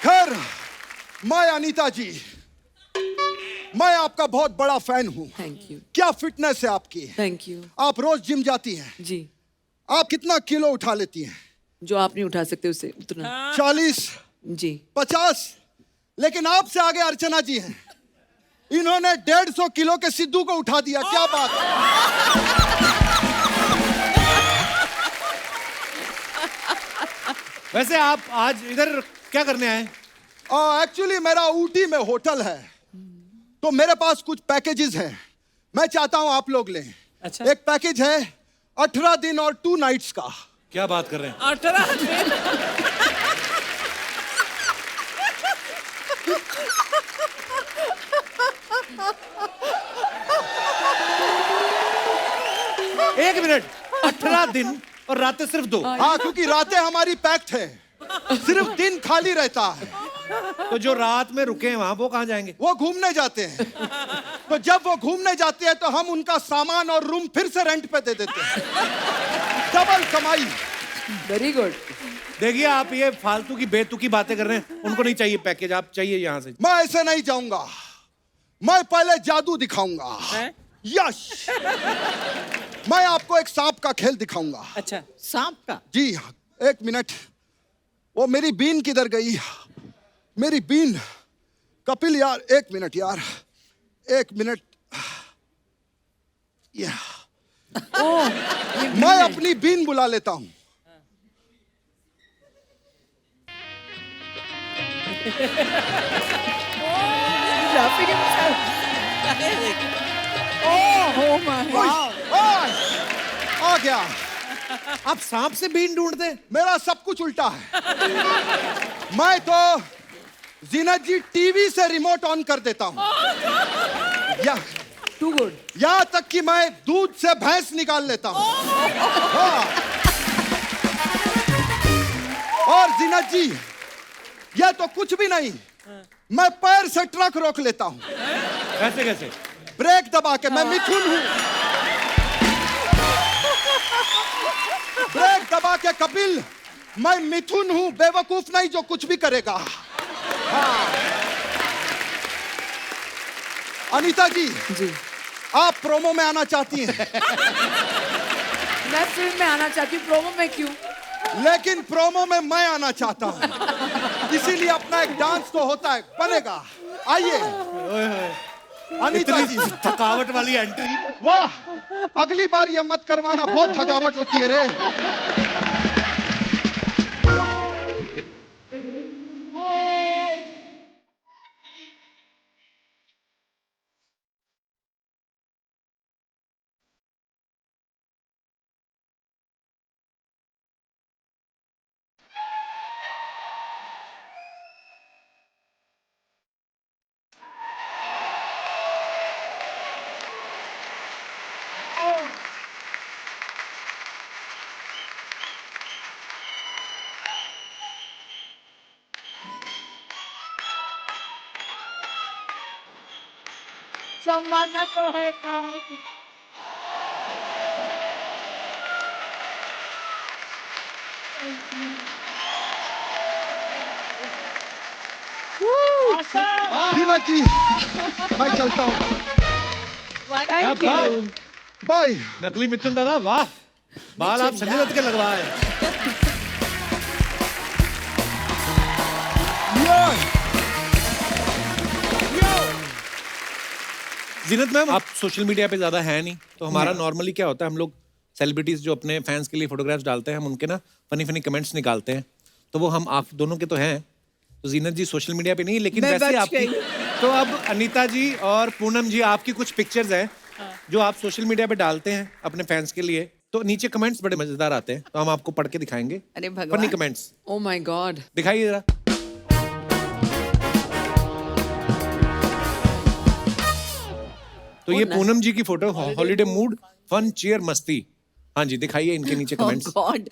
खैर, मैं अनीता जी, मैं आपका बहुत बड़ा फैन हूँ। Thank you. क्या फिटनेस है आपकी। Thank you. आप रोज जिम जाती हैं? जी। आप कितना किलो उठा लेती हैं? जो आप नहीं उठा सकते उससे उतना। 40? जी। 50? लेकिन आपसे आगे अर्चना जी हैं, इन्होंने 150 किलो के सिद्धू को उठा दिया। क्या बात है। वैसे आप आज इधर क्या करने आए? एक्चुअली मेरा ऊटी में होटल है, तो मेरे पास कुछ पैकेजेस हैं, मैं चाहता हूं आप लोग लें। अच्छा। एक पैकेज है 18 दिन और 2 नाइट्स का। क्या बात कर रहे हैं? 18 दिन। एक मिनट, 18 दिन और रातें सिर्फ 2? हाँ, क्योंकि रातें हमारी पैक्ड है, सिर्फ दिन खाली रहता है। तो जो रात में रुके हैं वहां, वो कहाँ जाएंगे? वो घूमने जाते हैं। तो जब वो घूमने जाते हैं तो हम उनका सामान और रूम फिर से रेंट पे दे देते हैं। डबल कमाई। Very good. देखिए, आप ये फालतू की बेतुकी बातें कर रहे हैं। उनको नहीं चाहिए पैकेज, आप चाहिए यहाँ से। मैं ऐसे नहीं जाऊंगा, मैं पहले जादू दिखाऊंगा। यश, मैं आपको एक सांप का खेल दिखाऊंगा। अच्छा, सांप का? जी, एक मिनट। वो मेरी बीन किधर गई? मेरी बीन। कपिल यार, एक मिनट यार, एक मिनट। मैं अपनी बीन बुला लेता हूं। Oh my God. आ गया। आप सांप से बीन ढूंढते? मेरा सब कुछ उल्टा है। मैं तो जीनत जी टीवी से रिमोट ऑन कर देता हूँ, या टू गुड। यहाँ तक कि मैं दूध से भैंस निकाल लेता हूँ। हाँ। और जीनत जी, यह तो कुछ भी नहीं, मैं पैर से ट्रक रोक लेता हूँ। कैसे कैसे? ब्रेक दबा के। मैं मिथुन हूँ। ब्रेक दबा के कपिल, मैं मिथुन हूँ, बेवकूफ नहीं जो कुछ भी करेगा। हाँ। अनीता जी, आप प्रोमो में आना चाहती हैं? मैं फिल्म में आना चाहती हूँ, प्रोमो में क्यों? लेकिन प्रोमो में मैं आना चाहता हूँ, इसीलिए अपना एक डांस तो होता है, बनेगा। आइए अनीता जी। थकावट वाली एंट्री। वाह, अगली बार ये मत करवाना, बहुत थकावट होती है रे। जमाना तो है काम। जीनत जी, मैं चलता हूँ। Thank you. बाय। नकली मिथुन दादा, वाह, बाल आप संजय दत्त के लगवाए। जीनत मैम, आप सोशल मीडिया पे ज्यादा है नहीं, तो हमारा नॉर्मली क्या होता है, हम लोग सेलिब्रिटीज जो अपने फैंस के लिए फोटोग्राफ्स डालते हैं, हम उनके ना फनी फनी कमेंट्स निकालते हैं। तो वो हम आप दोनों के तो हैं, तो जीनत जी सोशल मीडिया पे नहीं, लेकिन वैसे आपकी। तो अब अनीता जी और पूनम जी, आपकी कुछ पिक्चर्स हैं जो आप सोशल मीडिया पे डालते हैं अपने फैंस के लिए, तो नीचे कमेंट्स बड़े मजेदार आते हैं, तो हम आपको पढ़ के दिखाएंगे। अरे भगवान। Funny comments. Oh my god. दिखाइए जरा। तो ये पूनम जी की photo, holiday mood, fun, cheer, मस्ती। हाँ जी, दिखाइए इनके नीचे कमेंट्स। गॉड।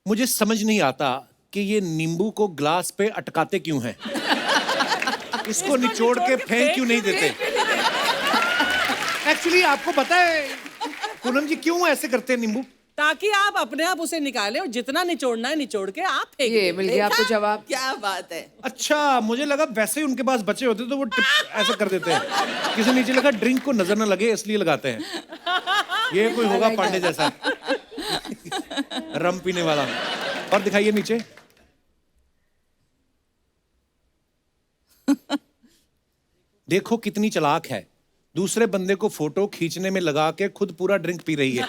मुझे समझ नहीं आता कि ये नींबू को ग्लास पे अटकाते क्यों हैं। इसको निचोड़ के फेंक क्यों नहीं देते? एक्चुअली आपको पता है पूनम जी क्यों ऐसे करते हैं नींबू? ताकि आप अपने आप उसे निकालें और जितना निचोड़ना है निचोड़ के आप फेंक ये दें। मिल गया आपको जवाब। क्या बात है। अच्छा, मुझे लगा वैसे ही उनके पास बचे होते तो वो ऐसा कर देते हैं। किसी नीचे लगा ड्रिंक को नजर ना लगे इसलिए लगाते हैं। ये कोई होगा पांडे जैसा रम पीने वाला। और दिखाइए नीचे। देखो कितनी चालाक है, दूसरे बंदे को फोटो खींचने में लगा के खुद पूरा ड्रिंक पी रही है।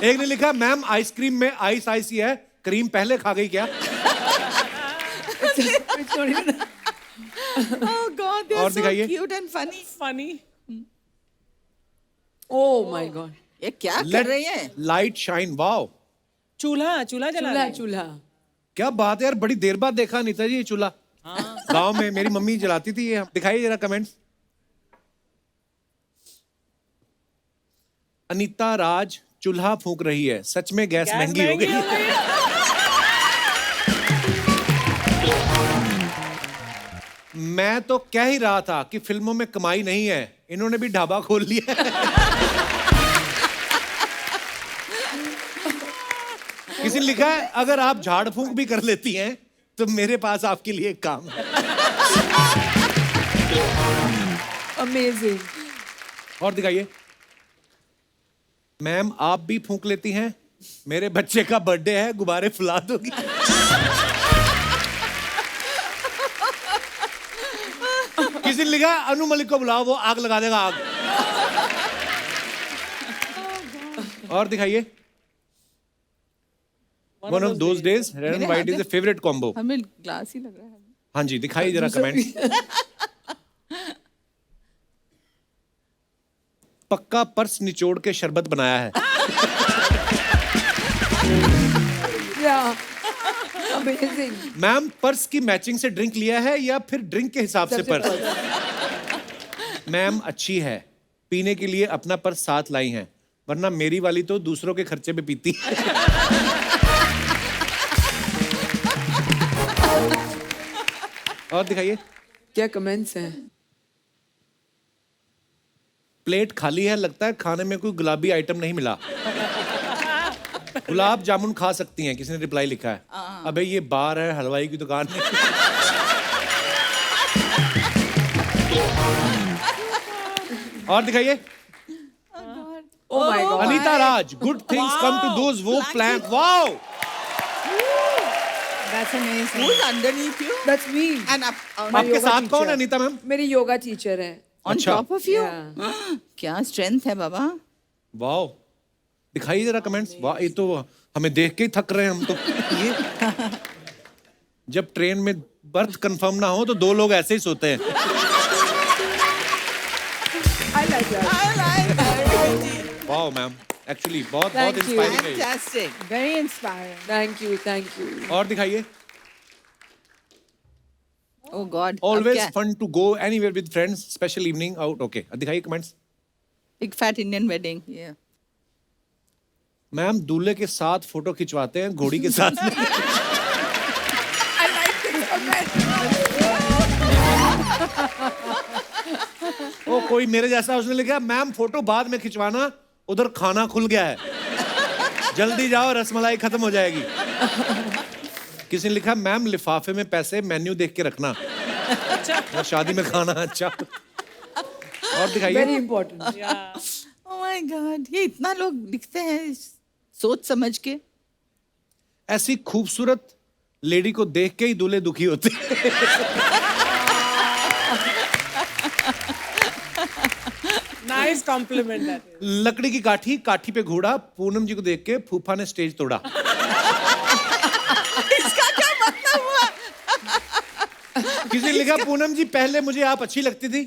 एक ने लिखा, मैम आइसक्रीम में आइस आइस ही है, क्रीम पहले खा गई क्या? Oh God, they are और so दिखाइए। cute and funny. Funny. O my God. ये क्या कर रही है? Light shine, wow. चूल्हा जला चूल्हा रहे हैं। चूल्हा। क्या बात है यार, बड़ी देर बाद देखा अनीता जी ये चूल्हा। गांव में मेरी मम्मी जलाती थी ये। दिखाइए जरा कमेंट्स। अनीता राज चूल्हा फूंक रही है, सच में गैस महंगी हो गई। मैं तो कह ही रहा था कि फिल्मों में कमाई नहीं है, इन्होंने भी ढाबा खोल लिया है। किसी ने लिखा है, अगर आप झाड़ फूंक भी कर लेती हैं तो मेरे पास आपके लिए एक काम है। अमेजिंग। और दिखाइए। मैम आप भी फूंक लेती हैं, मेरे बच्चे का बर्थडे है, गुब्बारे फुला दोगी? किसी ने लिखा, अनु मलिक को बुलाओ, वो आग लगा देगा, आग। और दिखाइए। One of those days, red and white is a favorite combo. हमें ग्लास ही लग रहा है. हाँ जी, दिखाइए जरा कमेंट्स. पक्का पर्स निचोड़ के शरबत बनाया है. Yeah. Amazing. मैम, पर्स की मैचिंग से ड्रिंक लिया है या फिर ड्रिंक के हिसाब से पर्स? मैम अच्छी है, पीने के लिए अपना पर्स साथ लाई हैं, वरना मेरी वाली तो दूसरों के खर्चे पे पीती है. और दिखाइए. क्या कमेंट्स हैं? प्लेट खाली है, लगता है खाने में कोई गुलाबी आइटम नहीं मिला. गुलाब जामुन खा सकती हैं, किसी ने रिप्लाई लिखा है. अबे ये बार है, हलवाई की दुकान नहीं. और दिखाइए. Oh my God. Anita Raj, good things come to those who plan. Wow, That's amazing. Who's underneath you? That's me. And up, आपके योगा साथ कौन है teacher. अनीता मैम? मेरी योगा टीचर है. on अच्छा. top of you? Yeah. क्या स्ट्रेंथ है बाबा. वाओ, दिखाइए जरा कमेंट्स. वाह, ये तो हमें देख के ही थक रहे हैं हम तो. ये जब ट्रेन में बर्थ कंफर्म ना हो तो दो लोग ऐसे ही सोते हैं. I like that. I like that. Wow ma'am, actually बहुत Thank बहुत you. इंस्पायरिंग है ये. Fantastic. Very inspiring. Thank you, thank you. और दिखाइए. Oh God. Always अब क्या? fun to go anywhere with friends, special evening out. Okay, दिखाइए comments. Big fat Indian wedding. Yeah. Ma'am, दूल्हे के साथ फोटो खिंचवाते हैं, घोड़ी के साथ नहीं. I like this comment. ओ कोई मेरे जैसा, उसने लिखा मैम फोटो बाद में खिंचवाना, उधर खाना खुल गया है, जल्दी जाओ रसमलाई खत्म हो जाएगी. किसी ने लिखा मैम लिफाफे में पैसे मेन्यू देख के रखना, अच्छा शादी में खाना. अच्छा, और दिखाइए. Very important. Oh my God. ये इतना लोग लिखते हैं सोच समझ के. ऐसी खूबसूरत लेडी को देख के ही दूल्हे दुखी होते हैं. Nice compliment that is. लकड़ी की काठी, काठी पे घोड़ा, पूनम जी को देख के फूफा ने स्टेज तोड़ा. इसका क्या मतलब हुआ? किसी ने लिखा पूनम जी पहले मुझे आप अच्छी लगती थी,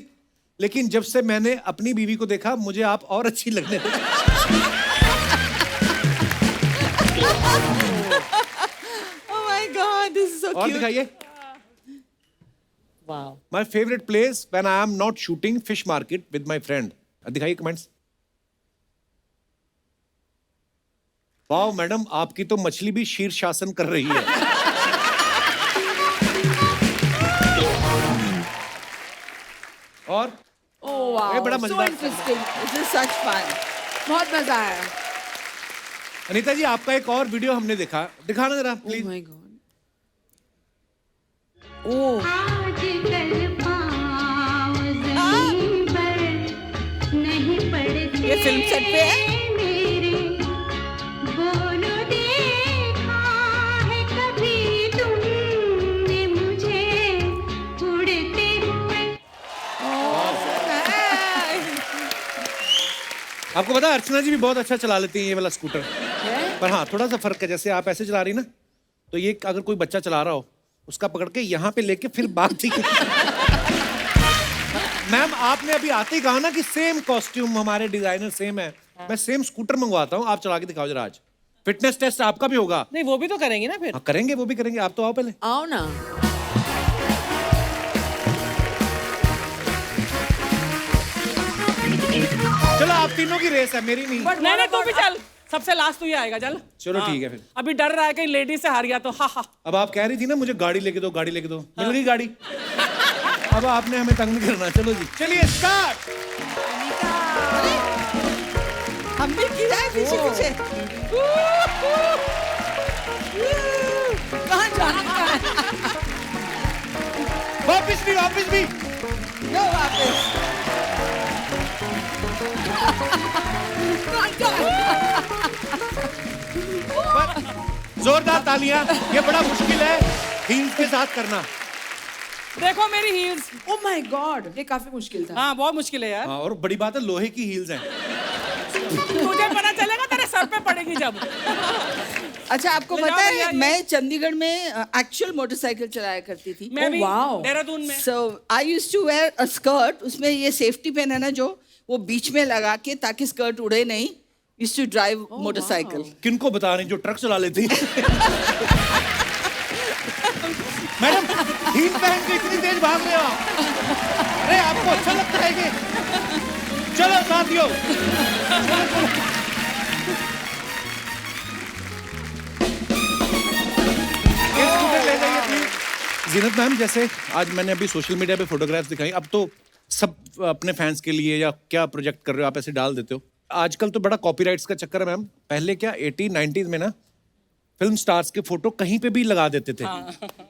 लेकिन जब से मैंने अपनी बीवी को देखा मुझे आप और अच्छी लगने लगी. Oh my God. This is so और cute. दिखाइए. Wow. My favorite place when I am not shooting fish market with my friend. दिखाइए कमेंट्स. वाओ मैडम, आपकी तो मछली भी शीर्षासन कर रही है. और Oh wow. ये बड़ा So मजेदार. interesting. This is such fun. बहुत मजा आया. अनीता जी, आपका एक और वीडियो हमने देखा, दिखाना जरा Oh please. my God. Oh. ये फिल्म सेट पे है. आपको पता है अर्चना जी भी बहुत अच्छा चला लेती हैं ये वाला स्कूटर. पर हाँ, थोड़ा सा फर्क है. जैसे आप ऐसे चला रही ना, तो ये अगर कोई बच्चा चला रहा हो, उसका पकड़ के यहाँ पे लेके फिर बात ठीक. मैम, आपने अभी आते ही कहा ना कि सेम कॉस्ट्यूम हमारे डिजाइनर सेम है. मैं सेम स्कूटर मंगवाता हूँ, आप चला के दिखाओ जरा आज. फिटनेस टेस्ट आपका भी होगा. नहीं, वो भी तो करेंगे ना फिर. हाँ करेंगे, वो भी करेंगे. आप तो आओ पहले. आओ ना. चलो, आप तीनों की रेस है, मेरी नहीं. नहीं, तू भी चल. सबसे लास्ट तू ही आएगा, चल. चलो ठीक है फिर. अभी डर रहा है कहीं लेडी से हार गया तो. हा हा. अब आप कह रही थी ना मुझे गाड़ी लेके दो, गाड़ी लेके दो. मिल गई गाड़ी. अब आपने हमें तंग नहीं करना. चलो जी, चलिए स्टार्ट. हम भी गिरा है पीछे पीछे. कहाँ जाना है? वापिस भी, वापिस भी. लो वापस. जोरदार तालियां. ये बड़ा मुश्किल है हील्स के साथ करना. देखो मेरी हील्स। ओह माय गॉड, ये काफी मुश्किल था। हाँ बहुत मुश्किल है यार। हाँ, और बड़ी बात है लोहे की हील्स हैं। तुझे पता चलेगा तेरे सर पे पड़ेगी जब। अच्छा आपको ले पता जाओ है भैया ये। मैं चंडीगढ़ में एक्चुअल मोटरसाइकिल चलाया करती थी। मैं भी wow. देहरादून में। So I used to wear a skirt, उसमें ये सेफ्टी पिन है ना जो वो बीच में लगा के ताकि स्कर्ट उड़े नहीं। Used to drive motorcycle. किनको बता रही जो ट्रक चला लेती हैं? मैडम हील पहन के इतनी तेज भाग रहे हो आप? अरे आपको अच्छा लगता है कि चलो साथियों ये स्कूटर ले जाइए प्लीज। जीनत मैम, जैसे आज मैंने अभी सोशल मीडिया पे फोटोग्राफ्स दिखाई, अब तो सब अपने फैंस के लिए या क्या प्रोजेक्ट कर रहे हो आप ऐसे डाल देते हो। आजकल तो बड़ा कॉपीराइट्स का चक्कर है मैम। पहले क्या 80 90s में ना फिल्म स्टार्स के फोटो कहीं पे भी लगा देते थे।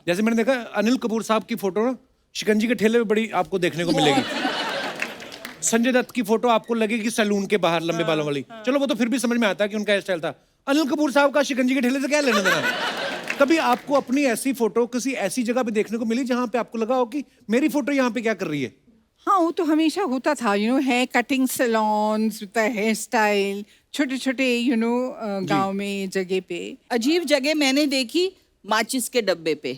जैसे मैंने देखा अनिल कपूर साहब की फोटो ना शिकंजी के ठेले पे बड़ी आपको देखने को मिलेगी। संजय दत्त की फोटो आपको लगेगी सैलून के बाहर लंबे बालों वाली। चलो वो तो फिर भी समझ में आता है कि उनका हेयर स्टाइल था। अनिल कपूर साहब का शिकंजी के ठेले से क्या लेना देना? कभी आपको अपनी ऐसी फोटो किसी ऐसी जगह पे देखने को मिली जहां पे आपको लगा हो कि मेरी फोटो यहाँ पे क्या कर रही है? हाँ, वो तो हमेशा होता था, hair cutting salons with hair style, छोटे छोटे गांव में जगह पे। अजीब जगह मैंने देखी माचिस के डब्बे पे।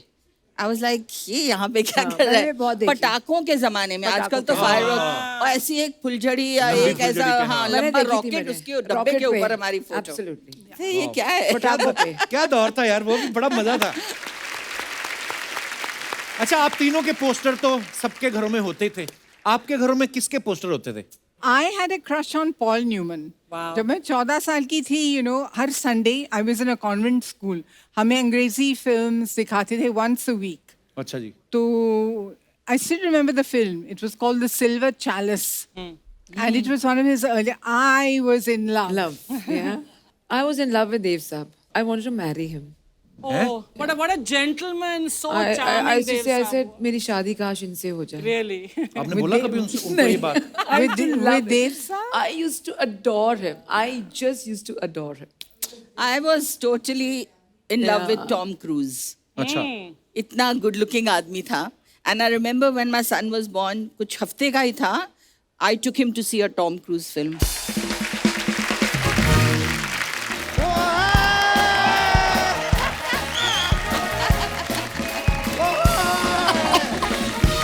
आई वाज लाइक ये यहाँ पे क्या कर रहा मैंने है? बहुत देखी। पटाखों के जमाने में, पटाखों आजकल तो के। फायरवर्क और ऐसी एक फुलझड़ी या लंबी एक ऐसा फुलझड़ी के, हाँ मैंने लंबा देखी थी रॉकेट मैंने। उसके डब्बे रॉकेट के पे। ऊपर हमारी फोटो। Absolutely। ये क्या है? पटाखों पे। क्या दौर था यार, वो भी बड़ा मजा था। अच्छा, आप तीनों के पोस्टर तो सबके घरों में होते थे, आपके घरों में किसके पोस्टर होते थे? I had a crush on Paul Newman. Wow. जब मैं 14 साल की थी, हर Sunday I was in a convent school, हमें अंग्रेजी फिल्म्स दिखाते थे once a week. अच्छा जी। तो I still remember the film. It was called The Silver Chalice. And it was one of his early. I was in love. Love. Yeah. I was in love with Dev Saab. I wanted to marry him. Oh, what a gentleman, so I charming. used to Dev say, I Saab. said, मेरी शादी काश इनसे हो जाए. Really? आपने बोला कभी उनसे उनको ये बात? with Dev Saab? I used to adore him. I just used to adore him. I was totally in love with Tom Cruise. अच्छा। इतना गुड लुकिंग आदमी था. And I remember when my son was born, कुछ हफ्ते का ही था, I took him to see a Tom Cruise film.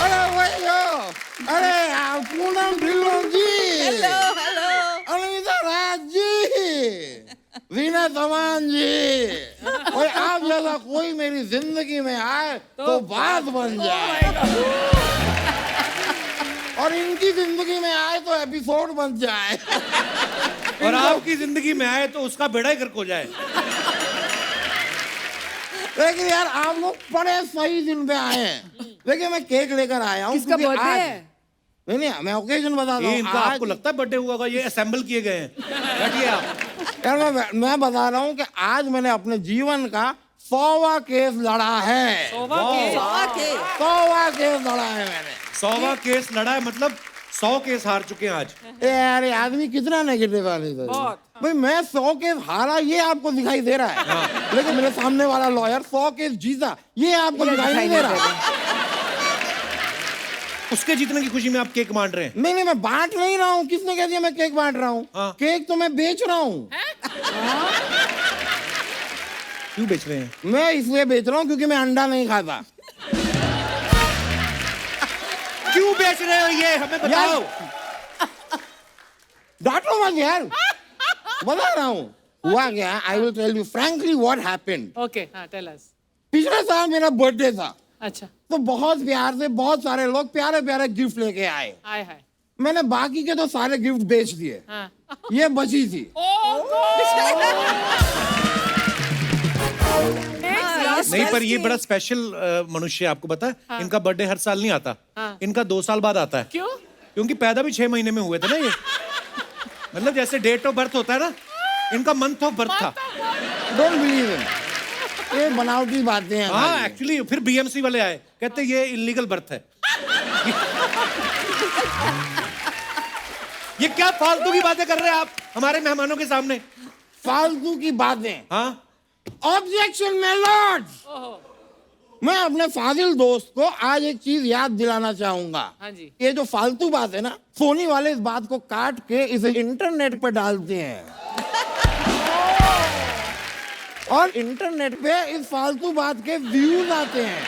अरे भैया, अरे पूनम ढिल्लों जी, Hello, hello. अनिता राज जी, वीना तमान जी, और आप जैसा कोई मेरी जिंदगी में आए तो बात बन जाए, और इनकी जिंदगी में आए तो एपिसोड बन जाए, और आपकी जिंदगी में आए तो उसका बेड़ा ही गर्क हो जाए। लेकिन यार आप लोग बड़े सही दिन पे आए हैं। देखिए मैं केक लेकर आया हूँ किसका क्योंकि birthday आज- है? नहीं मैं ओकेजन बताता ये हूँ। इनका आज- आपको लगता है बर्थडे हुआ होगा? ये असेंबल किए गए हैं। बैठिए आप। यार मैं बता रहा हूँ कि आज मैंने अपने जीवन का 100वां केस लड़ा है। 100वां केस लड़ा है मैंने। 100वां केस लड़ा है, मतलब 100 केस हार चुके हैं आज। यार ये आदमी कितना नेगेटिव वाली है। भाई मैं 100 केस हारा ये आपको दिखाई दे रहा है, लेकिन मेरे सामने वाला लॉयर 100 केस जीता ये आपको दिखाई नहीं दे रहा। उसके जीतने की खुशी में आप केक बांट रहे हैं? नहीं मैं बांट नहीं रहा हूँ। किसने कह दिया मैं केक बांट रहा हूँ? हाँ। केक तो मैं बेच रहा हूँ। क्यों बेच रहे हैं? मैं इसलिए बेच रहा हूँ क्योंकि मैं अंडा नहीं खाता। क्यों बेच रहे हो ये हमें बताओ। डांटो मत यार, बता रहा हूँ हुआ क्या। I will tell you frankly what happened. Okay, tell us. पिछले साल मेरा बर्थडे था, अच्छा, तो बहुत प्यार से बहुत सारे लोग प्यारे प्यारे गिफ्ट लेके आए। हाय। मैंने बाकी के तो सारे गिफ्ट बेच दिए, ये बची थी। नहीं, पर ये बड़ा स्पेशल मनुष्य है, आपको पता है? इनका बर्थडे हर साल नहीं आता, इनका 2 साल बाद आता है। क्यों? क्योंकि पैदा भी 6 महीने में हुए थे ना ये। मतलब जैसे डेट ऑफ बर्थ होता है ना, इनका मंथ ऑफ बर्थ था। डोंट बिलीव इन, ये बनावटी बातें हैं। हाँ एक्चुअली फिर बीएमसी वाले आए, कहते ये इलीगल बर्थ है। ये क्या फालतू की बातें कर रहे हैं आप हमारे मेहमानों के सामने? फालतू की बातें। हाँ, ऑब्जेक्शन माय लॉर्ड, मैं अपने फाजिल दोस्त को आज एक चीज याद दिलाना चाहूंगा। हाँ जी। ये जो फालतू बात है ना, सोनी वाले इस बात को काट के इसे इंटरनेट पे डालते हैं और इंटरनेट पे इस फालतू बात के व्यूज आते हैं,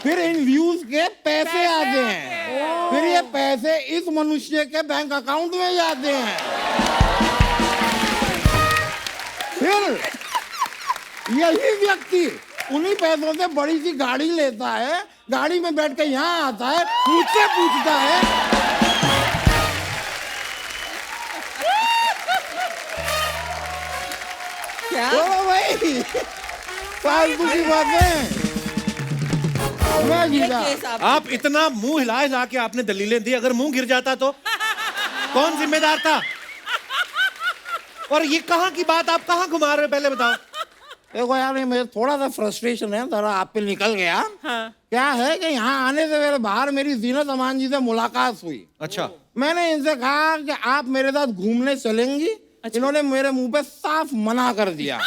फिर इन व्यूज के पैसे आते हैं, फिर ये पैसे इस मनुष्य के बैंक अकाउंट में जाते हैं, फिर यही व्यक्ति उन्हीं पैसों से बड़ी सी गाड़ी लेता है, गाड़ी में बैठ के यहाँ आता है, मुझसे पूछता है क्या? ओ भाई फालतू की बातें। मैं ये जीता। केस आप इतना मुंह हिला हिला के आपने दलीलें दी, अगर मुंह गिर जाता तो कौन जिम्मेदार था? और ये कहाँ की बात आप कहाँ घुमा रहे हो, पहले बताओ। देखो यार, ये मुझे थोड़ा सा फ्रस्ट्रेशन है, जरा आप पे निकल गया। क्या है कि यहाँ आने से पहले बाहर मेरी जीनत अमान जी से मुलाकात हुई। अच्छा। मैंने इनसे कहा कि आप मेरे साथ घूमने चलेंगी। इन्होंने मेरे मुंह पे साफ मना कर दिया।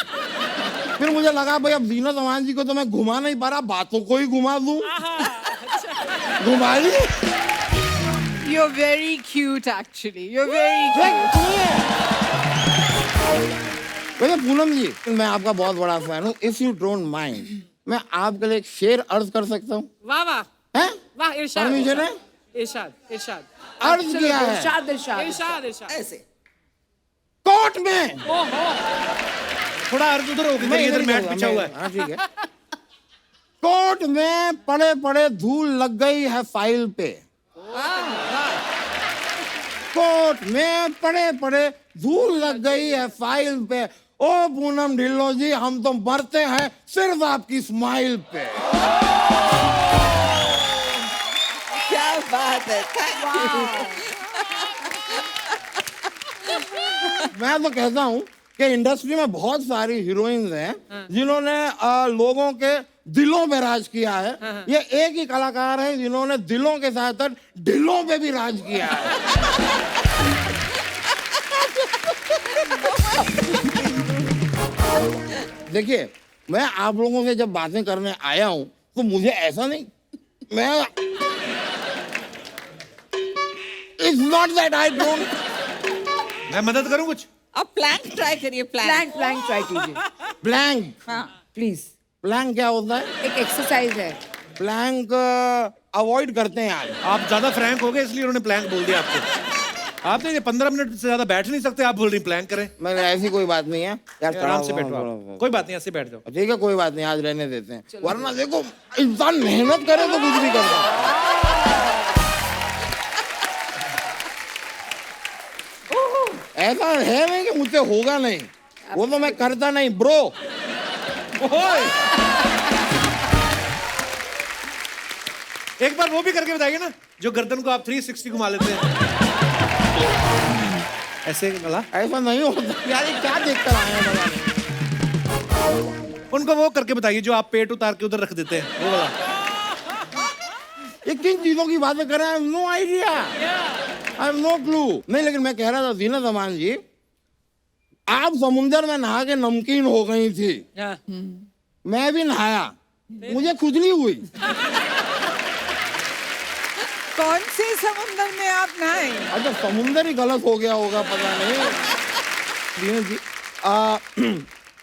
फिर मुझे लगा भाई अब जीनत अमान जी को तो मैं घुमा नहीं पा रहा, बातों को ही घुमा दूं। घुमा ली। You're very cute actually. You're very cute. वैसे पूनम जी, मैं आपका बहुत बड़ा फैन हूँ। इफ यू डोंट माइंड, मैं आपके लिए एक शेर अर्ज कर सकता हूँ? वाह वाह हैं? वाह, इरशाद परमिशन है? इरशाद इरशाद अर्ज किया है इरशाद इरशाद इरशाद इरशाद। ऐसे कोर्ट में। थोड़ा अर्ज उधर हो गया, मैं इधर इधर मैट बिछा हुआ है। हाँ ठीक है। कोर्ट में पड़े पड़े धूल लग गई है फाइल पे। कोर्ट में पड़े पड़े धूल लग गई है फाइल पे। ओ पूनम ढिल्लो जी, हम तो मरते हैं सिर्फ आपकी स्माइल पे। क्या बात है, थैंक यू। मैं तो कहता हूँ कि इंडस्ट्री में बहुत सारी हीरोइंस हैं जिन्होंने लोगों के दिलों पे राज किया है। ये एक ही कलाकार है जिन्होंने दिलों के साथ साथ दिलों पे भी राज किया है। देखिए, मैं आप लोगों से जब बातें करने आया हूं तो मुझे ऐसा नहीं, मैं it's not that I don't. मैं मदद करूं कुछ? आप प्लैंक ट्राई करिए। प्लैंक प्लैंक ट्राई कीजिए ब्लैंक। हाँ। प्लीज। प्लैंक क्या होता है? एक एक्सरसाइज है। प्लैंक अवॉइड करते हैं आज। आप ज्यादा फ्रैंक हो गए इसलिए उन्होंने प्लैंक बोल दिया आपको। आप तो ये 15 मिनट से ज्यादा बैठ नहीं सकते, आप बोल रही प्लैंक करें। मगर ऐसी कोई बात नहीं है यार, आराम से बैठो आप। कोई बात नहीं, ऐसे बैठ जाओ। ठीक है, कोई बात नहीं, आज रहने देते हैं। वरना देखो, इंसान मेहनत करे तो कुछ भी करता है। ऐसा है नहीं कि मुझसे होगा नहीं, वो तो मैं करता नहीं ब्रो। एक बार वो भी करके बताइए ना, जो गर्दन को आप 360 घुमा लेते हैं। ऐसे वाला। ऐसा नहीं होता यार, ये क्या देख कर आए हैं भगवान। उनको वो करके बताइए जो आप पेट उतार के उधर रख देते हैं, वो वाला। ये किन चीजों की बातें कर रहे हैं? No idea, I have no clue. नहीं, लेकिन मैं कह रहा था जीनत अमान जी, आप समुंदर में नहा के नमकीन हो गई थी, मैं भी नहाया, मुझे खुजली हुई। कौन से समुंदर में आप नहाए? अच्छा, समुंदर ही गलत हो गया होगा, पता नहीं। जीनत जी,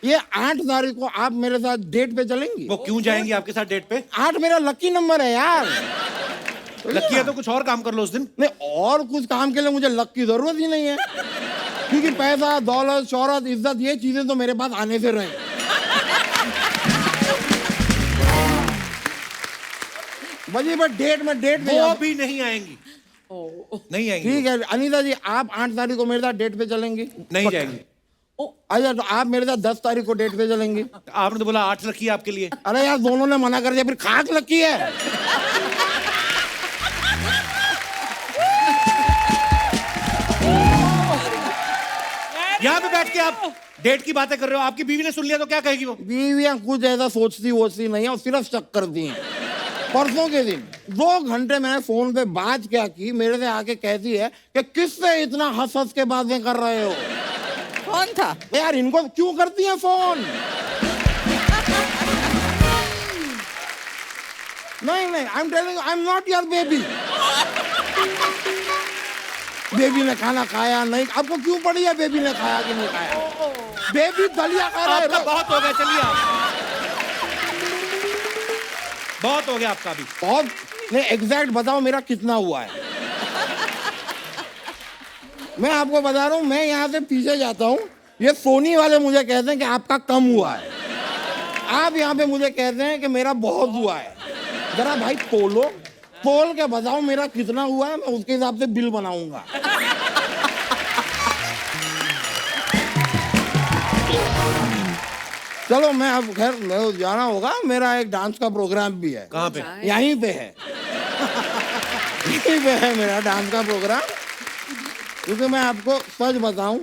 ये 8 तारीख को आप मेरे साथ डेट पे चलेंगी? वो क्यों जाएंगी आपके साथ डेट पे? 8 मेरा लकी नंबर है यार। लकी है तो कुछ और काम कर लो उस दिन। नहीं, और कुछ काम के लिए मुझे लक की जरूरत ही नहीं है, क्योंकि पैसा, दौलत, शोहरत, इज्जत, ये चीजें तो मेरे पास आने से रहे। बजी पर डेट पे वो भी नहीं आएंगी। नहीं आएंगी। ठीक है अनीता जी, आप 8 तारीख को मेरे साथ डेट पे चलेंगी? नहीं जाएंगी। अच्छा, तो आप मेरे साथ 10 तारीख को डेट पे चलेंगी? आपने तो बोला 8 लकी है आपके लिए। अरे यार, दोनों ने मना कर दिया, फिर खाक लकी है। यहाँ पे बैठ के आप डेट की बातें कर रहे हो, आपकी बीवी ने सुन लिया तो क्या कहेगी वो? बीवियां कुछ ऐसा सोचती वोचती नहीं है, और सिर्फ शक करती हैं। परसों के दिन 2 घंटे मैंने फोन पे बात क्या की, मेरे से आके कहती है कि किससे इतना हंस हंस के बातें कर रहे हो। कौन था? यार, इनको क्यों करती हैं फोन? नहीं नहीं, I am telling, I am not your baby. Baby ने खाना खाया नहीं, आपको क्यों पड़ी है बेबी ने खाया कि नहीं खाया? बेबी दलिया खा रहा आपका है। बहुत हो गया, चलिए आप। बहुत हो गया आपका भी। बहुत नहीं, एग्जैक्ट बताओ मेरा कितना हुआ है। मैं आपको बता रहा हूँ, मैं यहाँ से पीछे जाता हूँ, ये सोनी वाले मुझे कहते हैं कि आपका कम हुआ है, आप यहाँ पे मुझे कहते हैं कि मेरा बहुत हुआ है। जरा भाई तोल के बताओ मेरा कितना हुआ है, मैं उसके हिसाब से बिल बनाऊंगा। चलो मैं अब खैर मैं जाना होगा, मेरा एक डांस का प्रोग्राम भी है। कहाँ पे? यहीं पे है। यहीं पे है मेरा डांस का प्रोग्राम। क्योंकि मैं आपको सच बताऊं,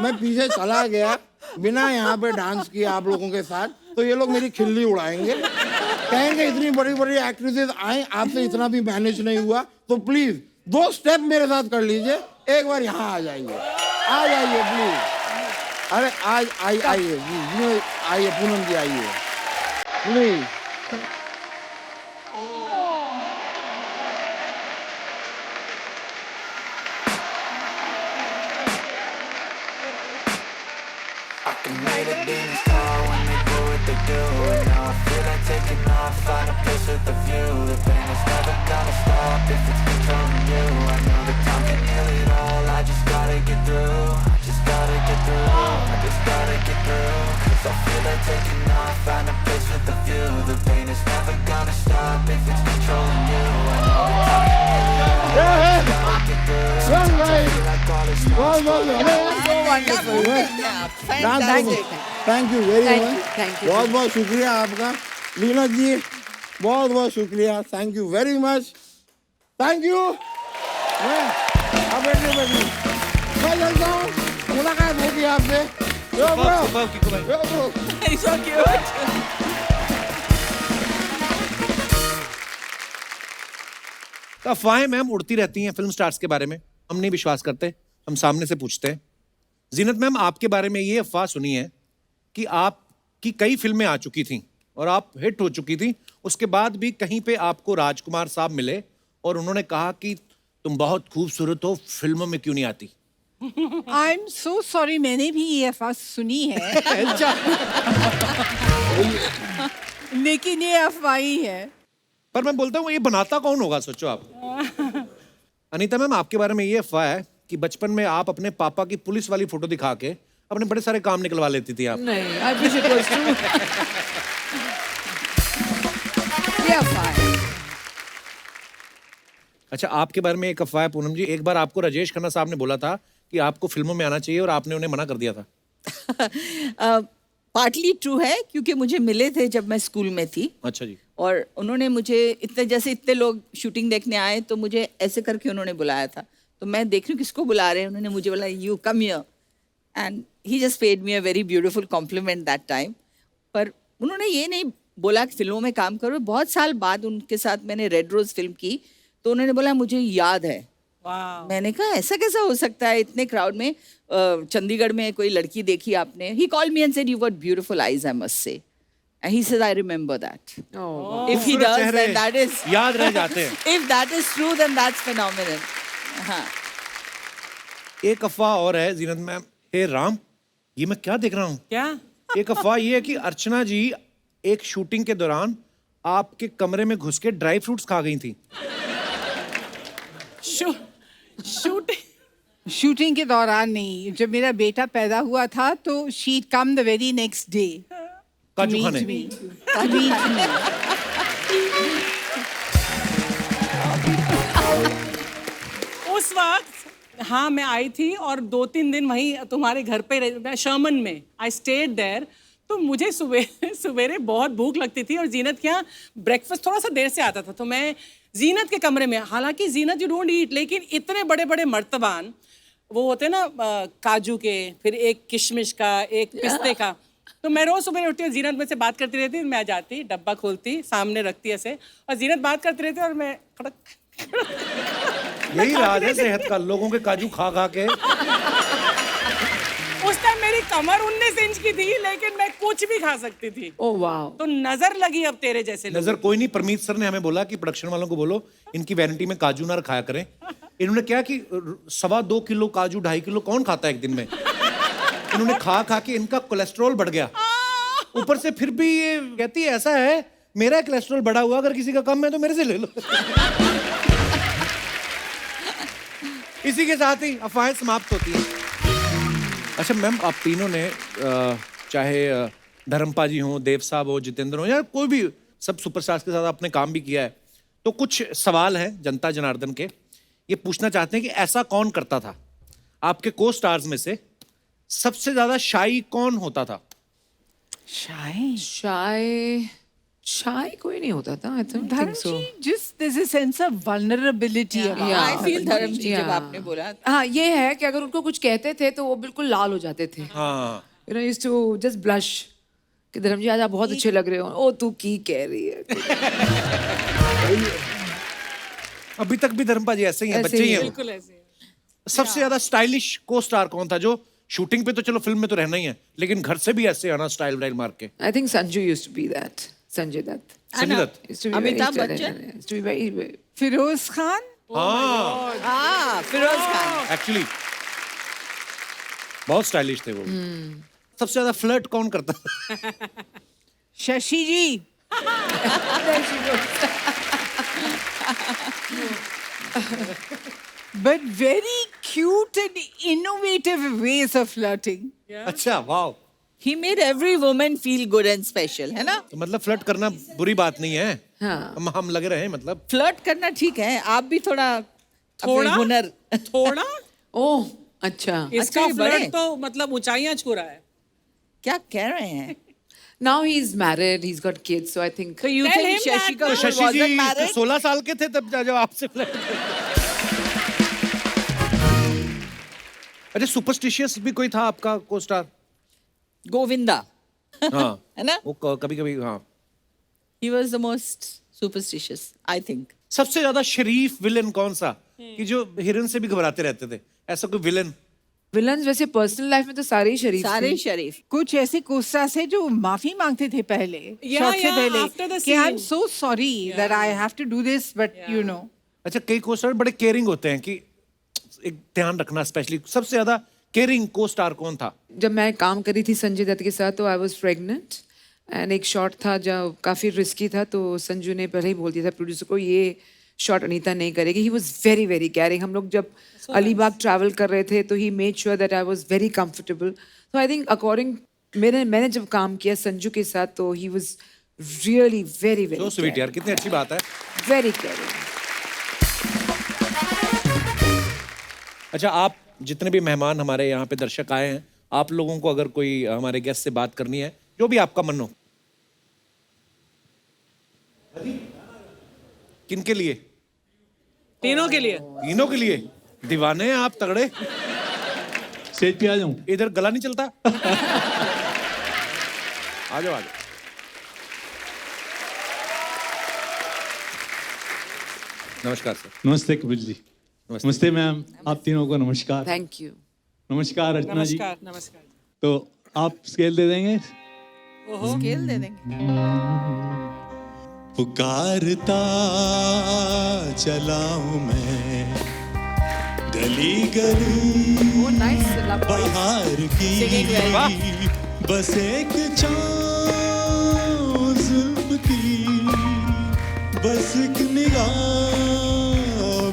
मैं पीछे चला गया बिना यहाँ पे डांस किए आप लोगों के साथ, तो ये लोग मेरी खिल्ली उड़ाएंगे, कहेंगे इतनी बड़ी बड़ी एक्ट्रेसेस आए, आपसे इतना भी मैनेज नहीं हुआ, तो प्लीज 2 स्टेप मेरे साथ कर लीजिए, एक बार यहाँ आ जाइए, आ जाइए प्लीज। अरे आज आइए आइए पूनम जी आइए please. Thank you very much, बहुत बहुत शुक्रिया आपका लीना जी, बहुत बहुत शुक्रिया, thank you very much, thank you. मैं चलता हूँ, मुलाकात होगी आपसे। अफवाहें मैम उड़ती रहती हैं फिल्म स्टार्स के बारे में, हम नहीं विश्वास करते, हम सामने से पूछते हैं। जीनत मैम, आपके बारे में ये अफवाह सुनी है कि आपकी कई फिल्में आ चुकी थीं और आप हिट हो चुकी थी, उसके बाद भी कहीं पे आपको राजकुमार साहब मिले और उन्होंने कहा कि तुम बहुत खूबसूरत हो, फिल्मों में क्यों नहीं आती? आई एम सो सॉरी, मैंने भी ये अफवाह सुनी है। लेकिन ये अफवाह ही है। पर मैं बोलता हूँ ये बनाता कौन होगा, सोचो आप। अनीता मैम, आपके बारे में ये अफवाह है कि बचपन में आप अपने पापा की पुलिस वाली फोटो दिखा के अपने बड़े सारे काम निकलवा लेती थी आप। नहीं, I wish it was true. ये अफवाह है। अच्छा, आपके बारे में एक अफवाह है पूनम जी, एक बार आपको राजेश खन्ना साहब ने बोला था कि आपको फिल्मों में आना चाहिए और आपने उन्हें मना कर दिया था। पार्टली ट्रू है, क्योंकि मुझे मिले थे जब मैं स्कूल में थी। अच्छा जी। और उन्होंने मुझे इतने लोग शूटिंग देखने आए, तो मुझे ऐसे करके उन्होंने बुलाया था, तो मैं देख रही हूँ किसको बुला रहे हैं, उन्होंने मुझे बोला you come here, and he just paid me a very beautiful compliment that time. पर उन्होंने ये नहीं बोला कि फिल्मों में काम करो। बहुत साल बाद उनके साथ मैंने रेड रोज फिल्म की, तो उन्होंने बोला मुझे याद है। मैंने कहा ऐसा कैसा हो सकता है, इतने क्राउड में चंडीगढ़ में कोई लड़की देखी आपने? He called me and said you got beautiful eyes, I must say. And he said, I remember that. If he does, then that is याद रह जाते हैं। If that is true, then that's phenomenal. हाँ। एक अफवाह और है जीनत मैम, हे राम, ये मैं क्या देख रहा हूँ? क्या? एक अफवाह ये है कि अर्चना जी एक शूटिंग के दौरान आपके कमरे में घुस के ड्राई फ्रूट्स खा गई थी। शूटिंग के दौरान नहीं, जब मेरा बेटा पैदा हुआ था तो she come the very next day काजू खाने। उस वक्त हाँ मैं आई थी और 2-3 दिन वहीं तुम्हारे घर पे शर्मन में आई स्टेड देयर। तो मुझे सवेरे बहुत भूख लगती थी और जीनत के यहाँ ब्रेकफास्ट थोड़ा सा देर से आता था, तो मैं जीनत के कमरे में, हालांकि जीनत यू डोंट ईट, लेकिन इतने बड़े बड़े मर्तबान वो होते ना काजू के, फिर एक किशमिश का, एक पिस्ते का, तो मैं रोज सुबह उठती हूँ, जीनत में से बात करती रहती, मैं आ जाती, डब्बा खोलती, सामने रखती ऐसे, और जीनत बात करती रहती और मैं यही राज है सेहत का, लोगों के काजू खा खा के। उस टाइम मेरी कमर 19 इंच की थी, लेकिन मैं कुछ भी खा सकती थी। ओह वाह। तो नजर लगी अब तेरे जैसे लोगों नजर कोई नहीं, परमीत सर ने हमें बोला कि प्रोडक्शन वालों को बोलो इनकी वैनिटी में काजू ना रखाया करें। इन्होंने क्या कि 2.25 किलो काजू 2.5 किलो कौन खाता है एक दिन में। इन्होंने खा खा के इनका कोलेस्ट्रॉल बढ़ गया। ऊपर से फिर भी ये कहती है ऐसा है मेरा कोलेस्ट्रॉल बढ़ा हुआ, अगर किसी का कम है तो मेरे से ले लो। इसी के साथ ही अफवाहें समाप्त होती हैं। अच्छा मैम, आप तीनों ने चाहे धर्मपा जी हो, देव साहब हो, जितेंद्र हो, या कोई भी सब सुपरस्टार्स के साथ आपने काम भी किया है, तो कुछ सवाल हैं जनता जनार्दन के। ये पूछना चाहते हैं कि ऐसा कौन करता था आपके को स्टार्स में से सबसे ज्यादा शाई कौन होता था? शाय कोई नहीं होता था। आई थिंक धर्म सो। जी, just there's a sense of vulnerability about I feel धर्म जी जब आपने बोला हाँ, ये है कि अगर उनको कुछ कहते थे तो वो बिल्कुल लाल हो जाते थे। हाँ, you know, used to just blush कि धर्म जी आज आप बहुत अच्छे लग रहे हो। ओ तू की कह रही है। अभी तक भी धर्मपा जी ऐसे ही हैं, ऐसे बच्चे ही ही हैं। हैं। बिल्कुल ऐसे। सबसे ज्यादा स्टाइलिश को स्टार कौन था जो शूटिंग पे तो चलो फिल्म में तो रहना ही है, लेकिन घर से भी ऐसे आना स्टाइल वाइल मार के? I think Sanju used to be that. Sanjay Dutt. Sanjay Dutt. Used to be very Amitabh stylish. Bachchan? Used to be very- Feroz Khan. हाँ, हाँ फिरोज खान। एक्चुअली बहुत स्टाइलिश थे वो। सबसे ज्यादा फ्लर्ट कौन करता था? शशि जी। But very cute and innovative ways of flirting. अच्छा, वाह। He made every woman feel good and special, है ना? तो मतलब फ्लर्ट करना बुरी बात नहीं है। हाँ। हम लगे रहे मतलब। फ्लर्ट करना ठीक है, आप भी थोड़ा थोड़ा? अपने हुनर थोड़ा ओह अच्छा। इसका अच्छा, ये बड़े? फ्लर्ट तो मतलब ऊंचाइयां छू रहा है। क्या कह रहे हैं? Now he's married, he's got kids, so I think. So you Tell think him Shashi that तो Kapoor शशि जी wasn't तो married? 16 साल के थे तब जब आपसे फ्लर्ट करते। अच्छा, सुपरस्टिशियस भी कोई था आपका को स्टार? गोविंदा हाँ, है ना? वो कभी कभी हाँ। He was the most superstitious, I think. सबसे ज्यादा शरीफ विलन कौन सा कि जो हीरोइन से भी घबराते रहते थे? ऐसा कोई विलन? विलन्स वैसे पर्सनल लाइफ में तो सारे ही शरीफ सारे थे। शरीफ। कुछ ऐसे कोस्टा से जो माफी मांगते थे पहले Yeah, शॉट से yeah, पहले after the कि I am scene. So sorry that I have to do this but you know. अच्छा, कई को स्टार बड़े केयरिंग होते हैं कि एक ध्यान रखना, स्पेशली सबसे ज्यादा केयरिंग को स्टार कौन था? जब मैं काम कर रही थी संजय दत्त के साथ तो आई वाज प्रेग्नेंट एंड एक शॉट था जो काफी रिस्की था, तो संजू ने पहले ही बोल दिया था प्रोड्यूसर को ये शॉट अनीता नहीं करेगी। He was very very caring. हम लोग जब अलीबाग ट्रैवल कर रहे थे तो he made sure that I was very comfortable. तो आई थिंक अकॉर्डिंग मैंने जब काम किया संजू के साथ तो he was really very so very sweet यार, कितनी अच्छी बात है। Very caring. अच्छा, आप जितने भी मेहमान हमारे यहाँ पे दर्शक आए हैं, आप लोगों को अगर कोई हमारे गेस्ट से बात करनी है, जो भी आपका मन हो। किनके लिए? तीनों के लिए। तीनों के लिए। दीवाने हैं आप तगड़े। स्टेज पे आ जाऊं? इधर गला नहीं चलता। आ जाओ आ जाओ। नमस्कार सर। नमस्ते कपिल जी। नमस्ते मैम, आप तीनों को नमस्कार। Thank you. नमस्कार अर्चना जी। नमस्कार नमस्कार। तो आप स्केल दे देंगे? स्केल दे देंगे। पुकारता चलाऊं मैं गली गली वो नाइस लव बाहर की, बस एक छाँव जुल्फ की, बस एक निगाह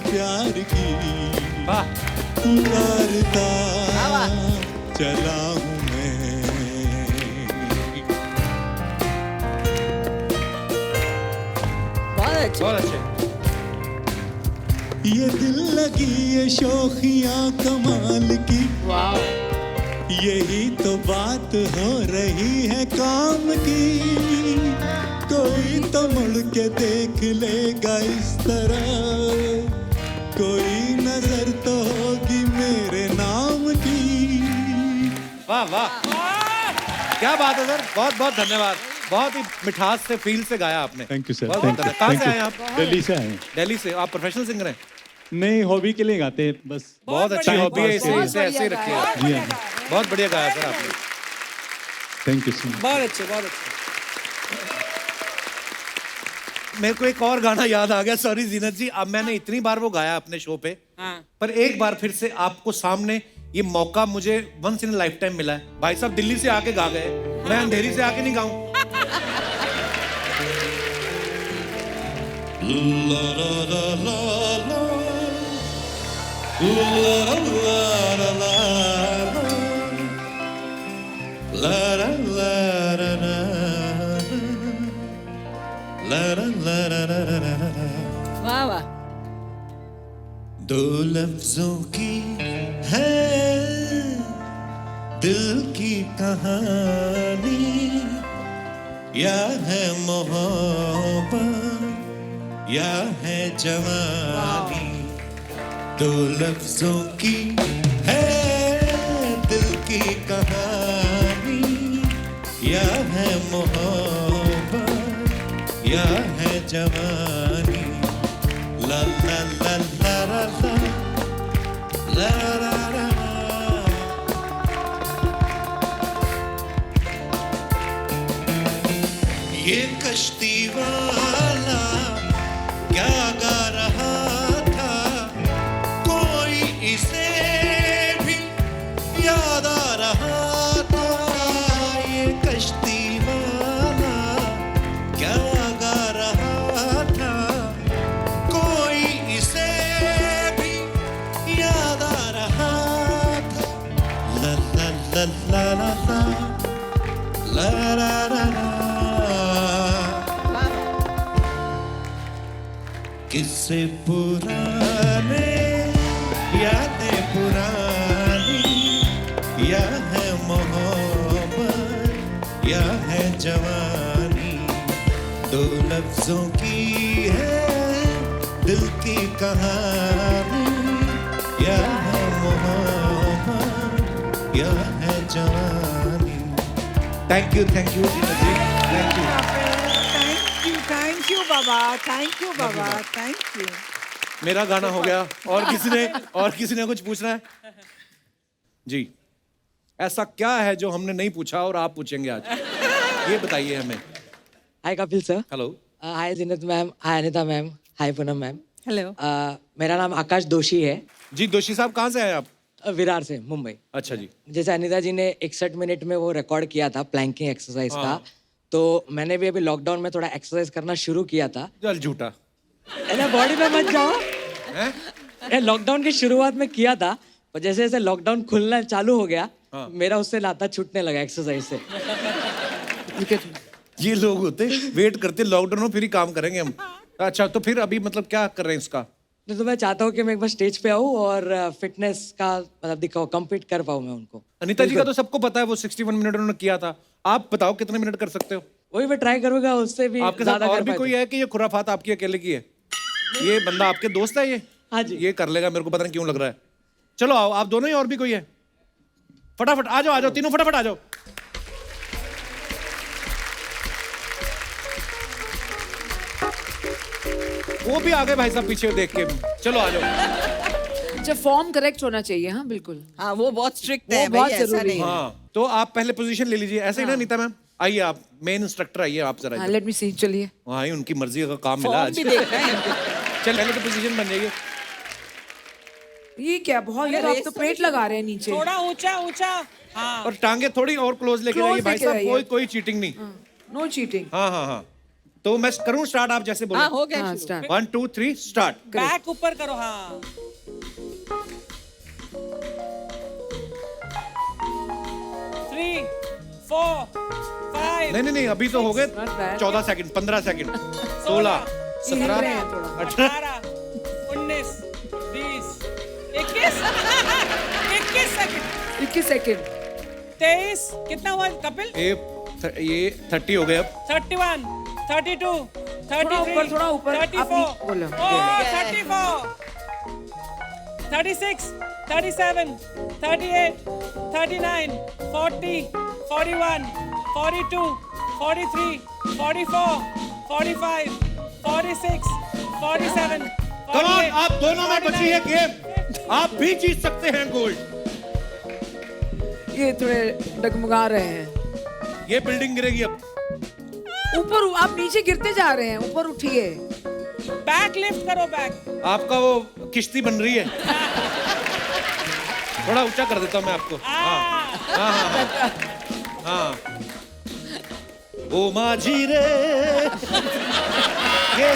प्यार की, पुकारता चला हूं मैं। बहुत अच्छे। बहुत अच्छे। ये दिल लगी ये शोखियां कमाल की, यही तो बात हो रही है काम की। कोई तो मुड़ के देख लेगा इस तरह, कोई नजर तो होगी मेरे नाम की। वाह वाह, क्या बात है सर, बहुत बहुत धन्यवाद। बहुत ही मिठास से, फील से गाया आपने। Thank you sir. बहुत बहुत धन्यवाद। कहाँ से आए हैं आप? दिल्ली से आए हैं। दिल्ली से। आप प्रोफेशनल सिंगर हैं? नहीं, हॉबी के लिए गाते हैं बस। बहुत अच्छी टाइम हॉबी है, पास के लिए। इसे ऐसे ही रखिए आप। जी हाँ। बहुत बढ़िया गाया सर आपने। Thank you so much. बहुत अच्छे, बहुत अच्छे। मेरे को एक और गाना याद आ गया, सॉरी जीनत जी, अब मैंने इतनी बार वो गाया अपने शो पे, पर एक बार फिर से आपको सामने ये मौका मुझे वंस इन लाइफ टाइम मिला है। भाई साहब दिल्ली से आके गा गए, मैं अंधेरी से आके नहीं गाऊं। वाह वाह। दो लफ्जों की है दिल की कहानी, या है मोहब्बत या है जवानी। दो लफ्जों की है दिल की कहानी, या है मोहब्बत या है जवानी। ला ला ला ला ला ला ला ला। ये कश्ती वाला क्या गा रहा था, कोई इसे भी याद आ रहा था। ये कश्ती वाला क्या गा रहा था, कोई इसे भी याद आ रहा था। ला ला ला ला ला ला ला ला ला। किस्से पुराने यादें पुरानी, या है मोहब्बत या है जवानी। दो लफ्जों की है दिल की कहानी, या है मोहब्बत या है जवानी। Thank you Zeenat ji, thank you. Thank you बाबा, थैंक यू बाबा, थैंक यू। मेरा गाना हो गया, और किसी ने कुछ पूछना है जी? ऐसा क्या है जो हमने नहीं पूछा और आप पूछेंगे आज, ये बताइए हमें। हाय कपिल सर। हेलो। हाय जिन्नत मैम, हाय अनिता मैम, हाय पूनम मैम। हेलो। मेरा नाम आकाश दोषी है। जी दोषी साहब, कहाँ से आए आप? विरार से, मुंबई। अच्छा जी। जैसे अनिता जी ने 61 मिनट में वो रिकॉर्ड किया था प्लैंकिंग एक्सरसाइज का, तो मैंने भी अभी लॉकडाउन में थोड़ा एक्सरसाइज करना शुरू किया था। चल झूठा, बॉडी पे मत जाओ। लॉकडाउन की शुरुआत में किया था, पर जैसे जैसे लॉकडाउन खुलना चालू हो गया, मेरा उससे नाता छूटने लगा एक्सरसाइज से। ये लोग होते वेट करते लॉकडाउन हो फिर ही काम करेंगे हम। अच्छा, तो फिर अभी मतलब क्या कर रहे हैं इसका? तो मैं चाहता हूँ कि मैं एक बार स्टेज पे आऊँ और फिटनेस का मतलब दिखाऊँ, कम्पीट कर पाऊँ मैं उनको। अनिता जी का तो सबको पता है, वो 61 मिनट उन्होंने किया था। आप बताओ कितने मिनट कर सकते हो? वही मैं ट्राई करूंगा, उससे भी आपके साथ और भी कोई है कि ये खुराफात आपकी अकेले की है? ये बंदा आपके दोस्त है ये? हाँ जी। ये कर लेगा, मेरे को पता नहीं क्यों लग रहा है। चलो आओ, आप दोनों ही, और भी कोई है? फटाफट आ जाओ तीनों, फटाफट आ जाओ। वो भी आ गए भाई साहब पीछे देख के। चलो आ जाओ। अच्छा, फॉर्म करेक्ट होना चाहिए। हाँ बिल्कुल। हाँ वो बहुत स्ट्रिक्ट है, वो बहुत ऐसा जरूरी नहीं है। हाँ, तो आप पहले पोजीशन ले लीजिए, ऐसे ही ना नीता मैम? आइए आप, मेन इंस्ट्रक्टर आइए आप जरा। लेट मी सी, चलिए। हाँ, ही उनकी मर्जी का काम मिला फॉर्म आज। भी देख रहे हैं। चल पहले तो पोजीशन बन जाइए। ये क्या बहुत, ये तो आप तो प्लेट लगा रहे हैं नीचे। थोड़ा ऊंचा ऊंचा। हाँ। और टांगे थोड़ी और क्लोज लेके Close जाइए भाई लेके साहब, जाइए। कोई चीटिंग नहीं। No cheating. हाँ। तो मैं करूँ स्टार्ट, आप जैसे बोले? हाँ हो गया हाँ, शुरू। स्टार्ट। 1 2 3 स्टार्ट। बैक ऊपर करो। हाँ। 3 4 5 नहीं, अभी तो हो गए 14 सेकंड, 15 सेकंड, 16 17 18 18 19 20 21 21 सेकंड 21 सेकंड। 23 कितना हुआ कपिल? ये 30 हो गए अब। 31 32 33 थोड़ा ऊपर, 34 बोलो। 34 36 37 38 39 40 41 42 43 44 45 46 47 कम ऑन, आप दोनों में बची है गेम, आप भी जीत सकते हैं गोल्ड। ये थोड़े डगमगा रहे हैं। ये बिल्डिंग गिरेगी अब। ऊपर आप नीचे गिरते जा रहे हैं, ऊपर उठिए। बैक लिफ्ट करो, बैक। आपका वो किश्ती बन रही है। थोड़ा ऊंचा कर देता हूँ मैं आपको। हाँ हाँ हाँ हाँ। ओ माझी रे। ये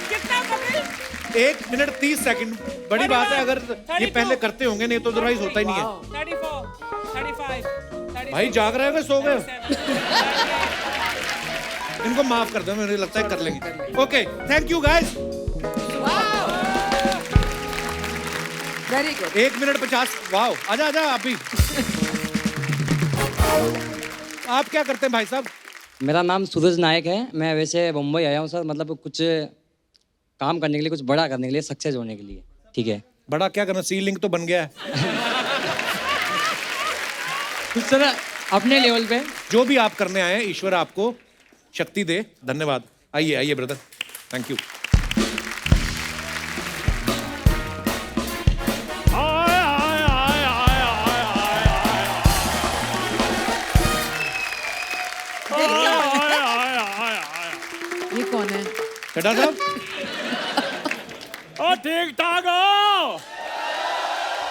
कितना कपिल? 1 मिनट 30 सेकंड बड़ी बात है, अगर ये पहले करते होंगे, नहीं तो अदरवाइज होता ही नहीं है। 34, 35, भाई जाग रहे हो, सो गए? इनको माफ कर दो, मुझे लगता है कर लेंगे। Okay, thank you guys. Very good. 1 minute 50। Wow, आजा आजा आप भी। आप क्या करते हैं भाई साहब? मेरा नाम सूरज नायक है। मैं वैसे मुंबई आया हूँ सर, मतलब कुछ काम करने के लिए, कुछ बड़ा करने के लिए, सक्सेस होने के लिए। ठीक है, बड़ा क्या करना, सीलिंग तो बन गया है। कुछ सर अपने लेवल पे जो भी आप करने आए हैं, ईश्वर आपको शक्ति दे। धन्यवाद। आइए आइए ब्रदर, थैंक यू। ये कौन है? चड्ढा साहब। ओ ठीक ठाक हो?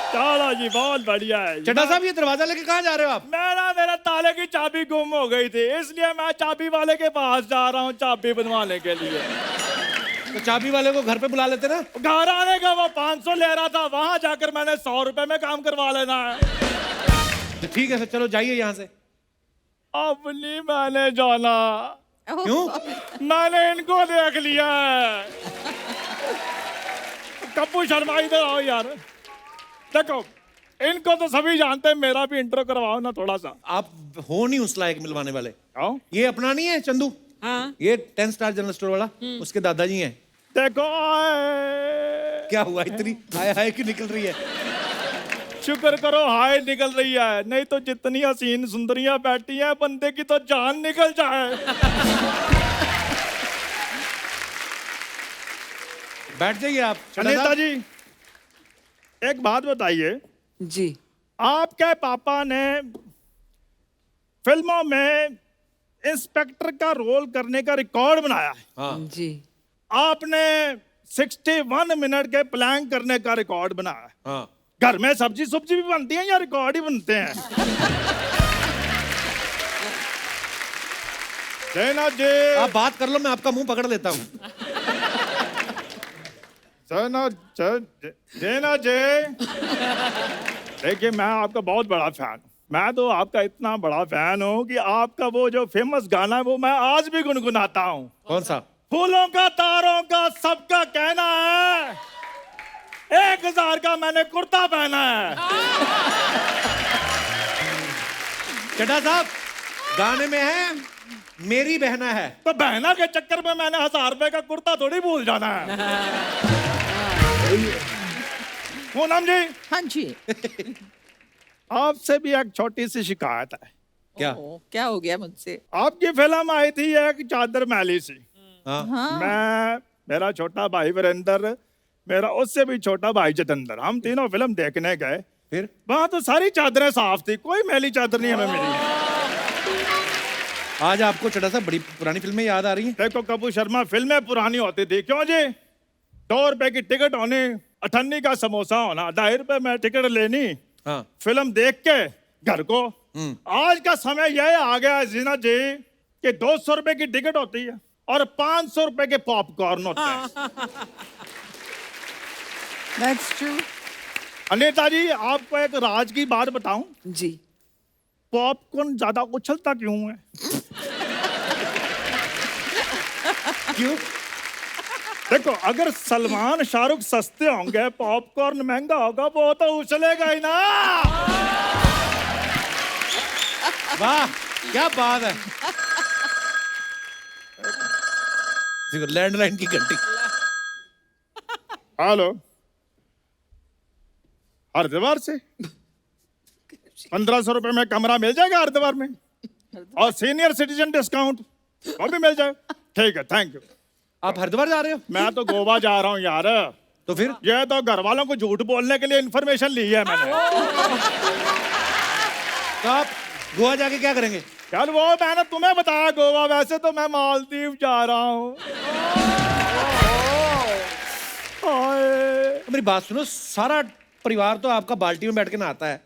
चलो जी, बहुत बढ़िया है। चड्ढा साहब, ये दरवाजा लेके कहाँ जा रहे हो आप? मेरा ताले की चाबी गुम हो गई थी, इसलिए मैं चाबी वाले के पास जा रहा हूँ चाबी बनवाने के लिए। तो चाबी वाले को घर पे बुला लेते ना। घर आने का वो 500 ले रहा था, वहां जाकर मैंने 100 रुपए में काम करवा लेना है। तो ठीक है सर, चलो जाइए यहाँ से। अब नहीं मैंने जाना। क्यों? मैंने इनको देख लिया है। कप्पू शर्मा इधर आओ यार। देखो, इनको तो सभी जानते हैं, मेरा भी इंट्रो करवाओ ना थोड़ा सा। आप हो नहीं उस लायक मिलवाने वाले। आओ। ये अपना नहीं है चंदू? हाँ। ये 10 स्टार जनरल स्टोर वाला, उसके दादाजी हैं। देखो क्या हुआ, इतनी हाय हाय की निकल रही है? शुक्र करो हाय निकल रही है, नहीं तो जितनी हसीन सुंदरियां बैठी हैं, बंदे की तो जान निकल जाए। बैठ जाइए आप। अनीता जी, एक बात बताइए जी। आपके पापा ने फिल्मों में इंस्पेक्टर का रोल करने का रिकॉर्ड बनाया है। हाँ। जी। आपने 61 मिनट के प्लान करने का रिकॉर्ड बनाया है। हाँ। घर में सब्जी सुब्जी भी बनती है या रिकॉर्ड ही बनते हैं? जैना जी, आप बात कर लो, मैं आपका मुंह पकड़ लेता हूँ। जैना जी, देखिए मैं आपका बहुत बड़ा फैन हूँ। मैं तो आपका इतना बड़ा फैन हूँ कि आपका वो जो फेमस गाना है वो मैं आज भी गुनगुनाता हूँ। कौन सा? फूलों का तारों का सबका कहना है, 1000 का मैंने कुर्ता पहना है। चड्ढा साहब, गाने में है मेरी बहना है। तो बहना के चक्कर में मैंने 1000 रुपए का कुर्ता थोड़ी भूल जाना है। पूनम जी। हाँ जी। आपसे भी एक छोटी सी शिकायत है। क्या? क्या हो गया मुझसे? आपकी फिल्म आई थी एक चादर मैली सी। हाँ। मैं, मेरा छोटा भाई वीरेंद्र, मेरा उससे भी छोटा भाई जितेंद्र, हम तीनों फिल्म देखने गए। फिर वहां तो सारी चादरें साफ थी, कोई मैली चादर नहीं हमें मिली। आज आपको चड्ढा साहब बड़ी पुरानी फिल्में याद आ रही हैं? देखो कपूर शर्मा, फिल्में पुरानी होती थी, क्यों जी? 2 रुपए की टिकट होनी, 98 का समोसा होना, 2.5 रुपए में टिकट लेनी, हाँ। फिल्म देख के घर को। आज का समय यह आ गया है जीना जी कि 200 रुपए की टिकट होती है और 500 रुपए के पॉपकॉर्न होते हैं। That's true. अनीता जी, आपको एक राज की बात बताऊं? जी। पॉपकॉर्न ज्यादा उछलता क्यों है? क्यों? देखो, अगर सलमान शाहरुख सस्ते होंगे, पॉपकॉर्न महंगा होगा, वो तो उछलेगा ही ना। वाह, क्या बात है। देखो, लैंडलाइन की घंटी। हेलो, हरिद्वार से 1500 रुपए में कमरा मिल जाएगा हरिद्वार में, और सीनियर सिटीजन डिस्काउंट वो भी मिल जाएगा। ठीक है, थैंक यू। आप हरिद्वार जा रहे हो? मैं तो गोवा जा रहा हूँ यार। तो फिर ये तो घर वालों को झूठ बोलने के लिए इन्फॉर्मेशन ली है मैंने। तो आप गोवा जाके क्या करेंगे? यार वो मैंने तुम्हें बताया गोवा, वैसे तो मैं मालदीव जा रहा हूँ। तो मेरी बात सुनो, सारा परिवार तो आपका बाल्टी में बैठ के नहाता है,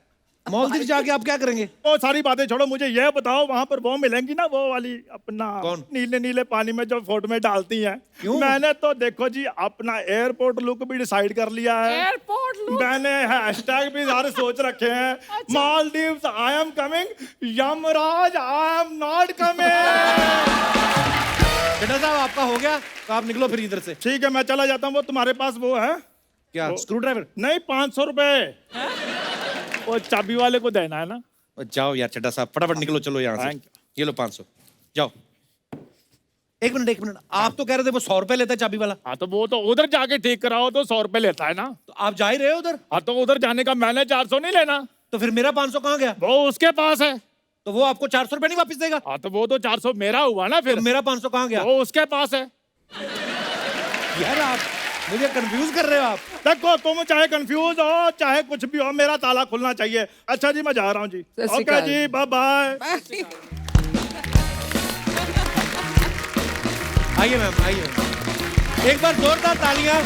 मालदीव जाके आप क्या करेंगे? वो सारी बातें छोड़ो, मुझे ये बताओ वहां पर वो मिलेंगी ना, वो वाली अपना कौन? नीले नीले पानी में जो फोटो में डालती हैं। क्यों? मैंने तो देखो जी अपना एयरपोर्ट लुक भी डिसाइड कर लिया है। Airport look? मैंने हैशटैग भी सारे सोच रखे हैं। Maldives I am coming, Yamraj I am not coming. बेटा साहब आपका हो गया, तो आप निकलो फिर इधर से। ठीक है मैं चला जाता हूँ। वो तुम्हारे पास वो है क्या? Screw driver? नहीं, 500 रुपए वो चाबी वाले को देना है ना। जाओ यार चड्डा साहब, फटाफट निकलो, चलो यहाँ से। Thank ये लो 500, जाओ। एक मिनट, आप तो कह रहे थे वो 100 रुपए लेता है चाबी वाला। हाँ तो वो तो उधर जाके ठीक कराओ तो 100 रुपए लेता है ना। तो आप जा ही रहे हो उधर? हाँ तो उधर जाने का मैंने 400 नहीं लेना। तो फिर मेरा 500 कहाँ गया? वो उसके पास है। तो वो आपको 400 रुपए नहीं वापस देगा? हाँ तो वो तो 400 मेरा हुआ ना फिर। तो मेरा 500 कहाँ गया? वो उसके पास है। यार आप मुझे कंफ्यूज कर रहे हो आप। देखो तुम चाहे कंफ्यूज हो चाहे कुछ भी हो, मेरा ताला खुलना चाहिए। अच्छा जी मैं जा रहा हूँ जी। सत श्री ओके अकाल। जी, बाय बाय। आइए मैम, आइए। एक बार जोरदार तालियां